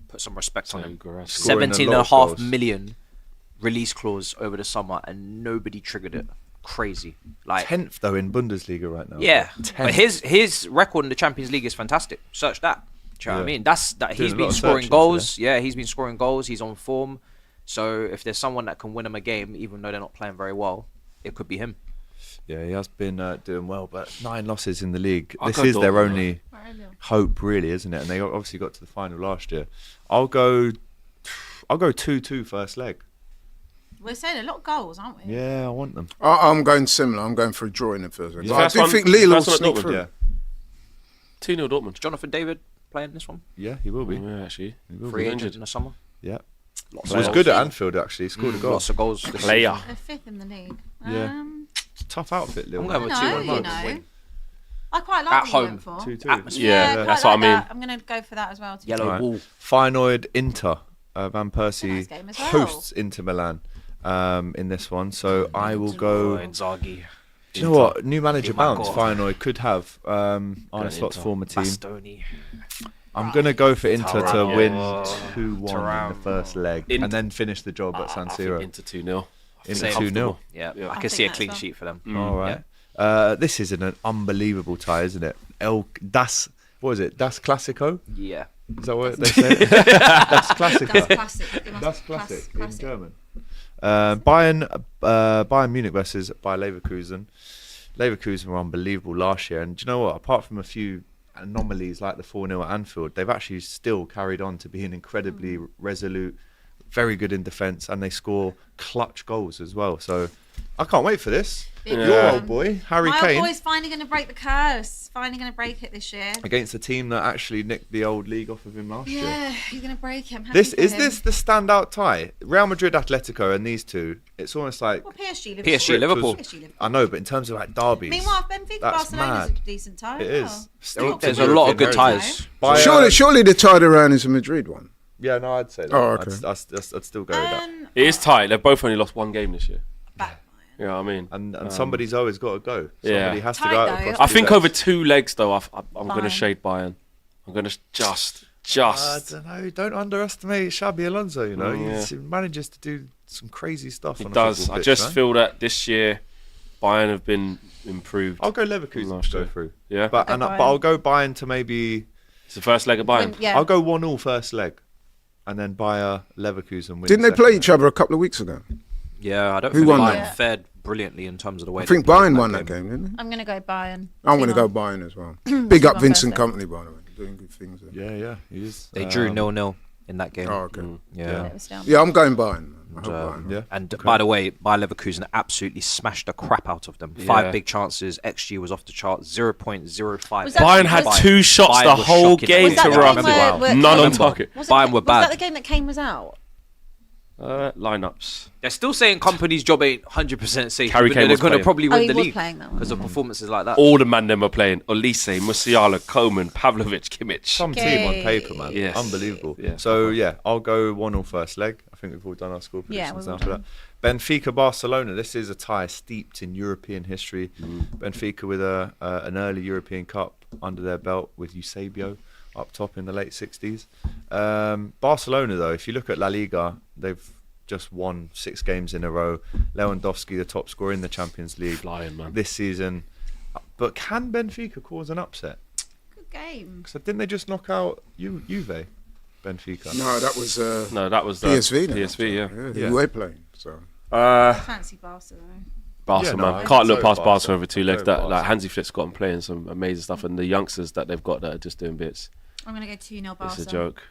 Put some respect on So him. Garassi. Scoring a 17 lot and a of half goals. million release clause over the summer, and nobody triggered it. Crazy. Like, 10th though in Bundesliga right now. yeah. 10th. But his record in the Champions League is fantastic. Search that. Do you know what I Yeah. mean? That's that. Doing He's a lot been of scoring searching goals. Yeah, he's been scoring goals. He's on form. So if there's someone that can win him a game, even though they're not playing very well, it could be him. Yeah, he has been doing well, but 9 losses in the league. I'll This go is their Dortmund, only hope, really, isn't it? And they obviously got to the final last year. I'll go 2-2 first leg. We're saying a lot of goals, aren't we? Yeah, I want them. I'm going similar. I'm going for a draw in the first one. The I first do one- think the Lille will first one at sneak Dortmund, through. Yeah, 2-0 Dortmund. Jonathan David playing this one. yeah, he will be. Yeah, actually. He will Free be. agent in the summer. Yeah, Lots he was of good goals. at Anfield actually. He scored a goal. Lots of goals. This Player. season. They're 5th in the league. Yeah. Tough outfit, Lille. I'm going with No, 2-1 you Dortmund know. win. I quite like At what you home. went for. 2-2. Atmosphere. Yeah, quite that's what I like mean. that. I'm going to go for that as well. To be Yellow Right. wall. Feyenoord, Inter. Van Persie nice game as well. hosts Inter Milan in this one. So I will go. Inzaghi. Do you know what? New manager Dimaco. bounce. Feyenoord could have Arne Slot's Inter. former team. Bastoni. I'm going to go for Inter to Thuram. win Yeah. 2-1 in the Thuram. first leg Inter- and then finish the job at San I think Siro. into 2-0. Into Same. 2-0. Yeah, Yeah. I I can see a think clean that's sheet for them. All right. This is an unbelievable tie, isn't it? What is it? Das Classico? Yeah. Is that what they say? Das Classico. That's classic. Das Classic in German. Bayern Munich versus Bayer Leverkusen. Leverkusen were unbelievable last year, and do you know what? Apart from a few anomalies like the 4-0 at Anfield, they've actually still carried on to being incredibly resolute, very good in defence, and they score clutch goals as well. So I can't wait for this. Big Your fan. old boy, Harry My Kane, old boy's finally going to break the curse. Finally going to break it this year. against a team that actually nicked the old league off of him last year. Yeah, he's going to break it. I'm happy This for is him. this the standout tie? Real Madrid, Atletico, and these two. It's almost like Well, PSG, Liverpool. PSG, Liverpool. PSG, Liverpool. I know, but in terms of like derbies, Meanwhile, Benfica, that's Barcelona's a mad. decent tie. It as is. well. Still There's to a lot of good European ties. Bayern- Surely the tie around is a Madrid one. Yeah, no, I'd say that. Oh, okay. I'd still go with that. It is tight. They've both only lost one game this year. Back. You know what I mean? And somebody's always got to go. Yeah. Somebody has to Tight go out though. across I the think legs. over 2 legs, though, I'm going to Bayern. shade Bayern. I'm going to just. I don't know. Don't underestimate Xabi Alonso. You know, Yeah. he manages to do some crazy stuff. It on a does. football I pitch, just man. feel that this year, Bayern have been improved. I'll go Leverkusen Last to go year. through. Yeah. But I'll go but Bayern. I'll go Bayern to maybe. It's the first leg of Bayern. Yeah. I'll go 1-0 first leg, and then Bayer Leverkusen win. Didn't they second play leg. each other a couple of weeks ago? Yeah, I don't Who think won Bayern that? fared brilliantly in terms of the way I think they played Bayern in won that game, didn't they? I'm going to go Bayern. I'm going to go 2-1. Bayern as well. Big up 2-1 Vincent first Company, by the way. Doing good things there. Yeah, he is. They drew 0-0 in that game. Oh, okay. Yeah. It was down. Yeah, I'm going Bayern. Man. I And, hope Bayern. Yeah. And by the way, Bayer Leverkusen absolutely smashed the crap out of them. 5 big chances. XG was off the chart. 0.05. Was that Bayern had because- 2 shots Bayern the was whole shocking. game Was that to the run. game where None on Remember. target. Was Bayern it, were was bad. that the game that Kane was out? Lineups. They're still saying company's job ain't 100% safe. Harry even Kane though they're was going to playing. probably Oh, win he the was league playing that one. because of performances like that. All the man them are playing. Olise, Musiala, Coman, Pavlovic, Kimmich. Some team on paper, man. Yes. Unbelievable. Yeah. So yeah, I'll go 1-0 first leg. I think we've all done our score Yeah, predictions we've now all for that. Benfica Barcelona. This is a tie steeped in European history. Benfica with an early European Cup under their belt with Eusebio up top in the late 60s. Barcelona though, if you look at La Liga, they've just won 6 games in a row. Lewandowski, the top scorer in the Champions League Flying, man. this season. But can Benfica cause an upset? Good game. Because didn't they just knock out Juve? Benfica. No, that was No, that was PSV. then, PSV, yeah. actually. Yeah. Who were playing. So Fancy Barca though. Barca, Yeah, no, man. I Can't look vote past Barca. Barca over 2 legs. I vote That Barca. like Hansi Flick's got them playing some amazing stuff, and the youngsters that they've got that are just doing bits. I'm gonna go 2-0 Barca. It's a joke.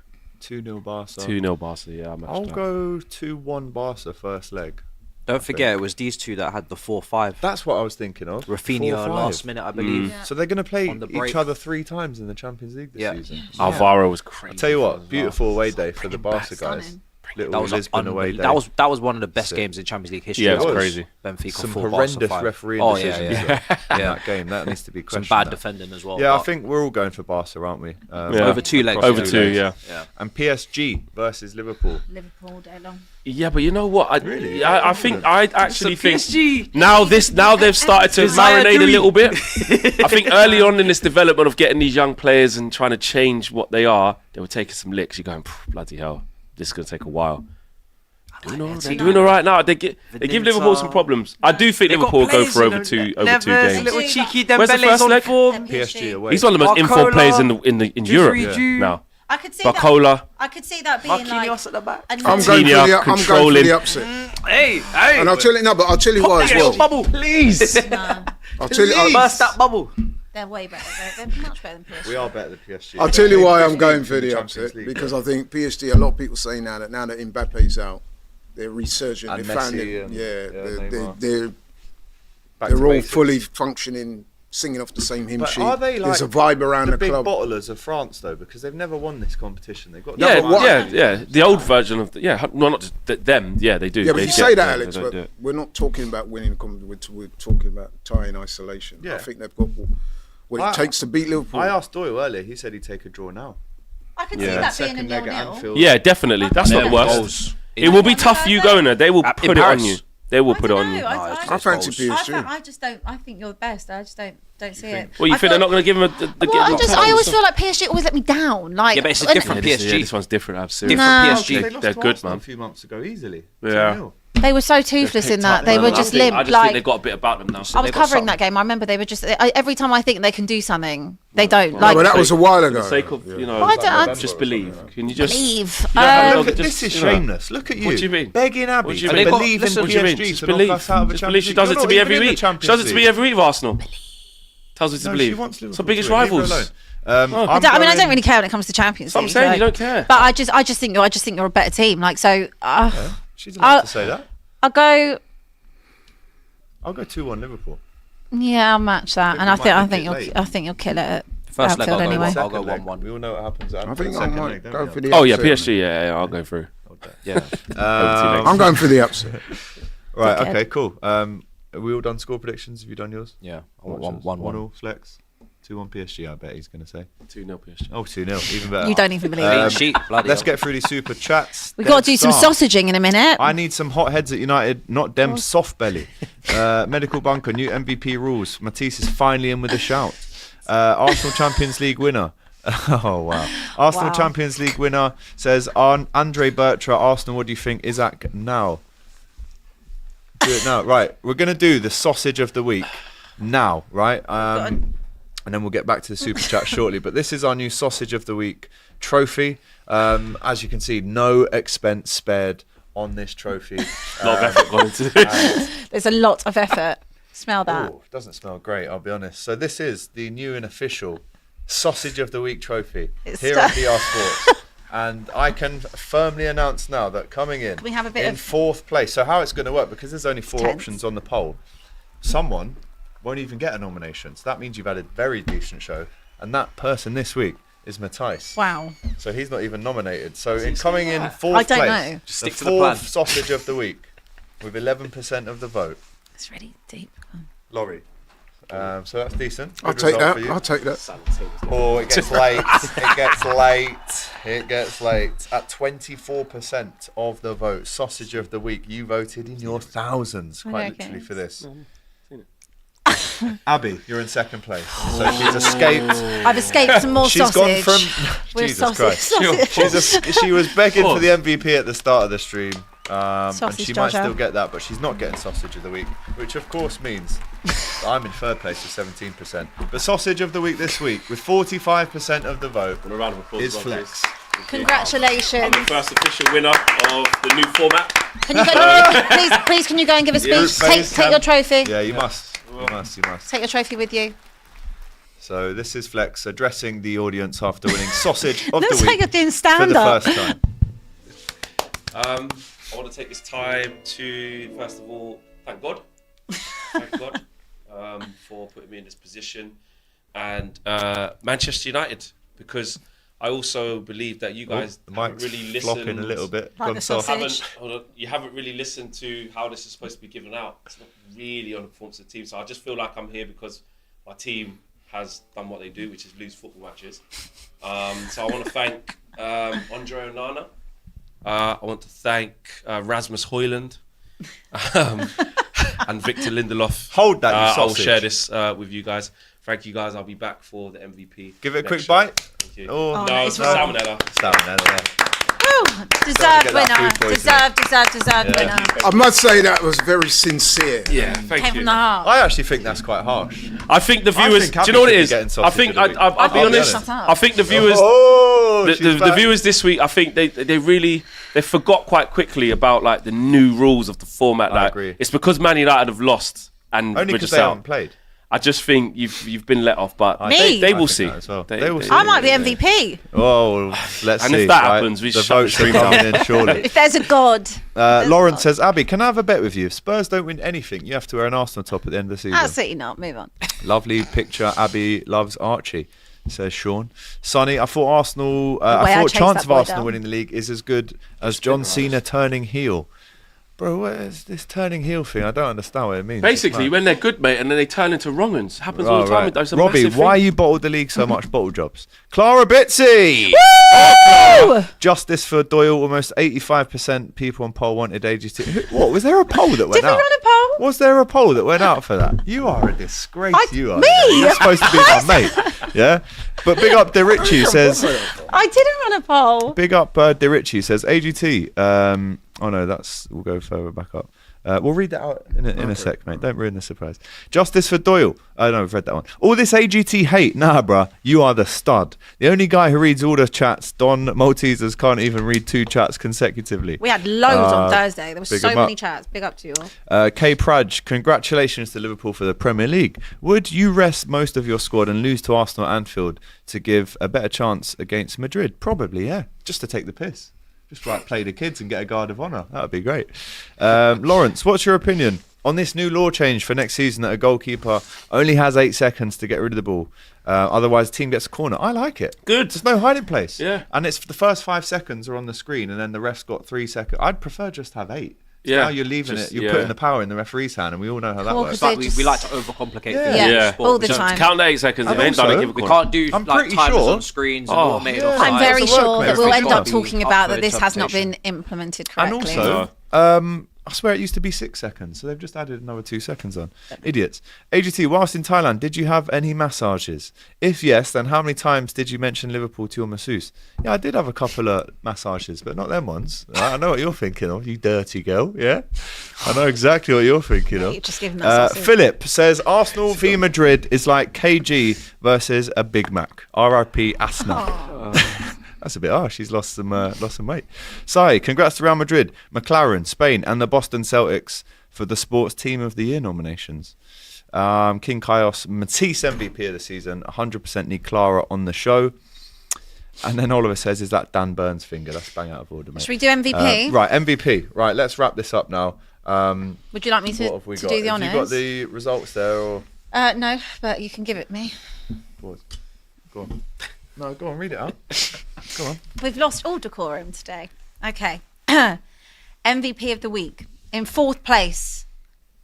2-0 Barca. 2-0 Barca. Yeah, I'm I'll go 2-1 Barca first leg. Don't forget, it was these two that had the 4-5. That's what I was thinking of. Rafinha 4-5. last minute, I believe. Yeah. So they're going to play On the each break. other 3 times in the Champions League this Yeah. season. Alvaro was crazy. I'll tell you as well. what, beautiful away day for the Barca guys. Stunning. Little That was Lisbon away day. that was one of the best Sick. games in Champions League history. Yeah, it was was. crazy. Benfica Some 4, horrendous Barca 5. refereeing Oh, decisions yeah. in that game. That needs to be Some questioned. bad now. defending as well. Yeah, I but think we're all going for Barca, aren't we? Yeah. over 2 legs. Over Cross 2, legs. yeah. And PSG versus Liverpool. Liverpool day long. Yeah, but you know what? Really? I think I actually think PSG. now they've started to Desire marinate a Dewey. little bit. I think early on in this development of getting these young players and trying to change what they are, they were taking some licks. You're going, bloody hell, this is gonna take a while. They're doing all right now. They give Liverpool some problems. I do think Liverpool will go for over two games. Little cheeky Where's the Dembele's first on leg? form. PSG away. He's one of the most informed players in Europe Juju. now. I could see Barcola. that. I could see that being like. Marquinhos at the back. a I'm going for Coutinho the, I'm going for controlling. the upset. Hey. And I'll tell you, no, but I'll tell you why as well. Bubble, please. No, I'll tell you, Burst that bubble. they're way better. They're much better than PSG. We are better than PSG. I'll tell you why I'm going for in the Champions upset, League. because I think PSG, a lot of people say now that Mbappe's out, they're resurging. And They found Messi it. and- Yeah, Neymar. they're to all basics. fully functioning, singing off the same hymn But sheet. are they There's a like vibe around the big club. bottlers of France though? Because they've never won this competition. They've got Yeah, but what- yeah. The old version of well, not just them. Yeah, they do. Yeah, but They you get say that, there, Alex, they don't but do it. we're not talking about winning the competition. We're talking about tying isolation. Yeah. I think they've got what it takes to beat Liverpool. I asked Doyle earlier. He said he'd take a draw now. I could see Yeah. that being a Second leg at 0-0. Anfield. Yeah, definitely. That's not the worst. Goals. It will be tough for you going there. They will In put it on Paris. you. They will put it on you. I fancy PSG. I just don't. I think you're the best. I just don't see it. Well, you I think they're feel- not going to give him I always feel like PSG always let me down. Like, Yeah, but it's a and- different PSG. This one's different. Absolutely. Different No. PSG. They lost They're to good, Arsenal man. a few months ago easily. Yeah. 2-0. They were so toothless in that. They Man, were I just think- limp. I just Like think they've got a bit about them now. I was They've got covering something. that game. I remember they were just every time I think they can do something, they don't. No, Like but that was a while ago. For the sake of, you know, I don't- just believe. Can you just leave. You don't have Look to at just, this is you know. shameless. Look at you. What do you mean? Begging Abby What do you to mean? believe in Listen, What do you mean? PSG Just to knock believe. us out of the Just Champions believe. She League. does it You're to not me even every in the week. She Champions does it to me League. every week with Arsenal. Tells us to No, she believe. wants Liverpool Some biggest to win. Leave her rivals. alone. I mean, I don't really care when it comes to Champions So I'm League. saying so- you don't care. But I just think you're a better team. Like so, She's allowed to say that. I'll go. I'll go 2-1 Liverpool. Yeah, I'll match that, Think and we I think might I nick think it you'll late. I think you'll kill it at First leg, Anfield I'll go anyway. one. I'll go Second leg, 1-1. We all know what happens at I Anfield. think I Second might leg, don't go we? for the Oh yeah, upset. PSG. Yeah, I'll go through. Yeah. I'm going for the upset. Right, Okay. okay, cool. Are we all done score predictions? Have you done yours? Yeah. Watch 1-1. all Flex. 2-1 PSG, I bet he's going to say. 2-0 PSG. Oh, 2-0, even better. You don't even believe Um, it. Sheet. Bloody Let's hell. get through these super chats. We've got to do some Start. sausaging in a minute. I need some hot heads at United, not them soft belly. Medical bunker, new MVP rules. Matisse is finally in with a shout. Arsenal Champions League winner. Oh, wow. Arsenal Wow. Champions League winner says, Andre Bertra, Arsenal, what do you think? Isaac, now. Do it now. Right, we're going to do the sausage of the week now, right? And then we'll get back to the super chat shortly. But this is our new sausage of the week trophy. As you can see, no expense spared on this trophy. A lot of effort gone into this. There's a lot of effort. Smell that. Oh, doesn't smell great, I'll be honest. So this is the new and official sausage of the week trophy It's here at DR Sports. And I can firmly announce now that coming in Can we have a bit in of- fourth place. So how it's going to work, because there's only 4 Tense. options on the poll, someone won't even get a nomination. So that means you've had a very decent show. And that person this week is Matthijs. Wow. So he's not even nominated. So in coming in fourth I don't place, know. Just the stick to the plan. fourth sausage of the week with 11% of the vote, It's really deep. Laurie. So that's decent. I'll Good take result that. for you. I'll take that. Oh, it gets late. It gets late. It gets late. At 24% of the vote, sausage of the week, you voted in your thousands, quite Okay. literally, for this. Abby, you're in second place. So she's escaped. I've escaped some more She's sausage. gone from With Jesus sausage. Christ. She was begging for the MVP at the start of the stream, and Sausage she might Jojo. still get that, but she's not getting sausage of the week, which of course means that I'm in third place with 17%. But sausage of the week this week, with 45% of the vote, A round of applause is as well, Flex. Congratulations. I'm the first official winner of the new format. Can you go, please, can you go and give a speech? Take your trophy. Yeah, you must. You must. Take your trophy with you. So this is Flex addressing the audience after winning Sausage of Looks the Week like you're doing for stand the up. first time. I want to take this time to, first of all, thank God. Thank God for putting me in this position. And Manchester United, because I also believe that you guys The haven't mic's really listened. flopping a little bit. Like Gone the soft. sausage. You haven't really listened to how this is supposed to be given out. It's not really on the performance of the team. So I just feel like I'm here because my team has done what they do, which is lose football matches. So I want to thank Andre Onana. I want to thank Rasmus Højlund and Victor Lindelof. Hold that, you I'll sausage. share this with you guys. Thank you guys. I'll be back for the MVP. Give it a next quick show. bite. Thank you. Oh, Oh, No, it's it's salmonella. Salmonella there. Woo! Sorry Deserved to get that winner. food poisoning. Deserved winner. I must say that was very sincere. Yeah, thank Came you. from the heart. I actually think that's quite harsh. I think the I viewers. think Do you know what it Abby is? should be getting I sausage think of the week. I'll be I'll be honest. honest. I think the viewers. Oh, she's The back. viewers this week, I think they really forgot quite quickly about like the new rules of the format. I Like, agree. It's because Man United have lost and Only we're because just they out. haven't played. I just think you've been let off, but Me? they I will think see. that as well. They They will see. I might be MVP. Oh, let's And see. if that right? happens, we the shut the votes are stream down. coming in surely. If there's a God. Lauren says, Abby, can I have a bet with you? If Spurs don't win anything, you have to wear an Arsenal top at the end of the season. Absolutely not. Move on. Lovely picture. Abby loves Archie, says Sean. Sonny, I thought Arsenal. way I I thought chased chance that of boy Arsenal down. winning the league is as good as John Cena turning heel. Bro, what is this turning heel thing? I don't understand what it means. Basically, It's when they're good, mate, and then they turn into wrong uns. Happens mad. all the time. Right. It's a Robbie, massive why thing. you bottled the league so much? Bottle jobs. Clara Bitsy. Woo! Justice for Doyle. Almost 85% people on poll wanted AGT. What was there a poll that went Did we out? run a poll? Was there a poll that went out for that? You are a disgrace. You are. Me? You're supposed to be my mate. Yeah. But big up De Ricci says. I didn't run a poll. Big up De Ricci says AGT. Oh no, we'll go further back up. We'll read that out in a sec, mate. Don't ruin the surprise. Justice for Doyle. Oh no, we've read that one. All this AGT hate. Nah, bruh. You are the stud. The only guy who reads all the chats. Don Maltesers can't even read 2 chats consecutively. We had loads on Thursday. There were big so 'em many up. chats. Big up to you all. K Praj, congratulations to Liverpool for the Premier League. Would you rest most of your squad and lose to Arsenal at Anfield to give a better chance against Madrid? Probably, yeah. Just to take the piss. Just like play the kids and get a guard of honour. That would be great. Lawrence, what's your opinion on this new law change for next season that a goalkeeper only has 8 seconds to get rid of the ball? Otherwise, the team gets a corner. I like it. Good. There's no hiding place. Yeah. And it's the first 5 seconds are on the screen and then the ref's got 3 seconds. I'd prefer just have 8. Yeah. Now you're leaving Just- it. You're yeah. putting the power in the referee's hand, and we all know how that Well, works. because But we like to overcomplicate things. Yeah. Yeah. all the So time. Count the 8 seconds. If And they ain't done it, also- give a We corner. can't do I'm like pretty timers sure- on screens and Oh, automated yeah. offside. I'm very It's a work, sure mate. that we'll end Everything's up got to be talking up about for that this has not interpretation. been implemented And correctly. also, I swear it used to be 6 seconds, so they've just added another 2 seconds on. Idiots. AGT, whilst in Thailand, did you have any massages? If yes, then how many times did you mention Liverpool to your masseuse? Yeah, I did have a couple of massages, but not them ones. I know what you're thinking of, you dirty girl, yeah? I know exactly what you're thinking You're of. just giving that sausage. Philip says, Arsenal v Madrid is like KG versus a Big Mac. RIP Asna. That's a bit harsh. He's lost some weight. Sai, congrats to Real Madrid, McLaren, Spain, and the Boston Celtics for the Sports Team of the Year nominations. King Kaios, Matisse MVP of the season. 100% need Clara on the show. And then Oliver says, "Is that Dan Burns' finger?" That's bang out of order, mate. Should we do MVP? Right, MVP. Right, let's wrap this up now. Would you like me What to have we do got? the Have you got honours? the results there, or No, but you can give it me. what? Go on. No, go on. Read it out. Go on. We've lost all decorum today. Okay. MVP of the week. In 4th place,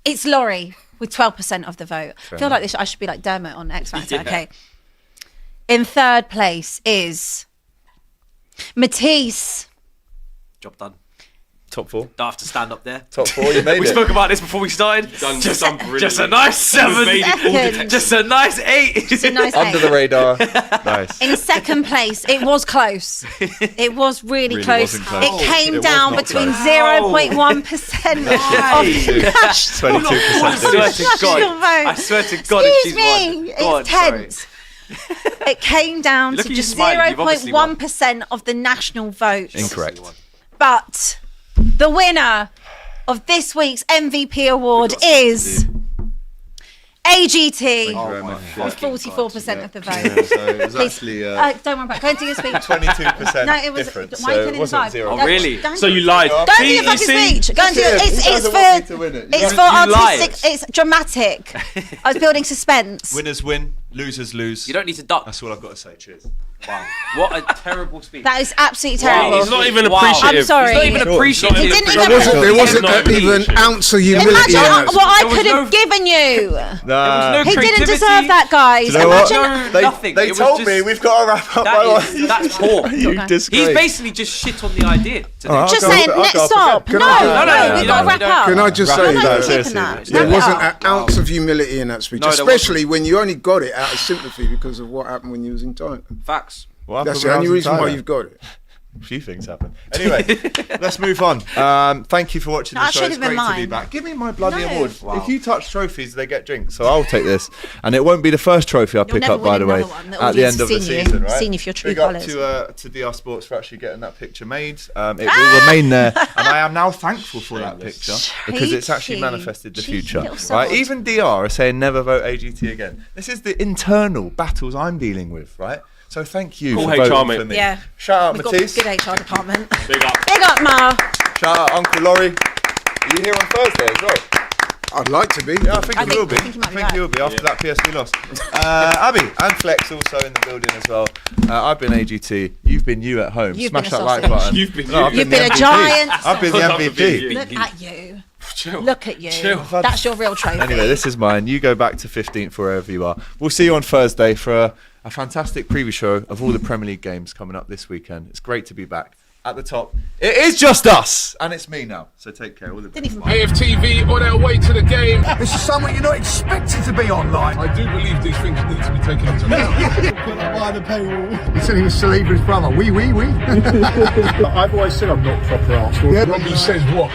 it's Laurie with 12% of the vote. I feel like I should be like Dermot on X Factor. Yeah. Okay. In 3rd place is Matisse. Job done. Top 4. Don't have to stand up there. Top 4. You made We it. spoke about this before we started. Just Just a nice 7. Second. Just a nice 8. It's a nice Under eight. the radar. Nice. In 2nd place, it was close. It was really close. wasn't close. It came It was down not between close. 0.1% of the 22%. I swear to God. national vote. I swear to God if Excuse she's me, won. Go on, it's sorry. tense. It came down Look to at you just smiling, you've obviously won. 0.1% of the national vote. Incorrect. But the winner of this week's MVP award is AGT with 44% of the vote. So it was Please, actually don't worry about it. Go and do your speech. 22% No, it was. difference. Why are you So killing it wasn't the vibe? zero. Oh, really? So you lied. Go and do your fucking speech. Go and do it. It's for lied. artistic. It's dramatic. I was building suspense. Winners win, losers lose. You don't need to duck. That's all I've got to say. Cheers. Wow. What a terrible speech. That is absolutely Wow. terrible. He's not even Wow. appreciative. I'm sorry. He's not even appreciative. He didn't even- There wasn't Not even an ounce of humility Imagine in that. what I There was could have no- given you. Nah. He didn't creativity. deserve that, guys. Do you know what? Imagine. No, nothing. They It was told just- me we've got to wrap up. That's poor. You disgrace. He's basically just shit on the idea. Today. All right, Just I'll go saying, with it. next I'll go stop. for No, it. no, no, we've you got to don't- wrap you up. Can I just No, say no, that you're seriously. keeping that. there Wrap it wasn't up. an ounce of humility in that speech, No, there especially when you only got it out of sympathy because of what happened when you was in Thailand. Facts. What That's happened the when I only was in reason why Thailand? you've got it. A few things happen. Anyway, let's move on. Thank you for watching No, the that show. should It's have great been to be mine. back. Give me my bloody No. award. Wow. If you touch trophies, they get drinks. So I'll take this. And it won't be the first trophy I pick never up, by win the way, another one. The at the audience end of the has seen you. season, right? Seen you for your true Big up colours. to DR Sports for actually getting that picture made. It will remain there. And I am now thankful for that picture because it's actually Cheeky. manifested the Cheeky future. little Right? sod. Even DR are saying never vote AGT again. This is the internal battles I'm dealing with, right? So thank you Cool for HR, voting mate. for me. Yeah. Shout out We've got Matisse. good HR department. Big up. Big up, Ma. Shout out Uncle Laurie. Are you here on Thursday as well? I'd like to be. Yeah, I think you will be. I think he might be I think you will be after that PSV loss. Abby and Flex also in the building as well. I've been AGT. You've been you at home. You've Smash been a that like sausage. button. You've been No, I've you. You've the been a MVP. giant. I've been the I've been MVP. you. Look at you. Chill. Look at you. Chill. That's your real trophy. Anyway, this is mine. You go back to 15th wherever you are. We'll see you on Thursday for a fantastic preview show of all the Premier League games coming up this weekend. It's great to be back. At the top, it is just us, and it's me now. So take care. All the best. Didn't even AFTV on our way to the game. This is something you're not expected to be online. I do believe these things need to be taken into account. He said he was to leave his brother. We. I've always said I'm not proper Arsenal. Yeah. Robbie says what?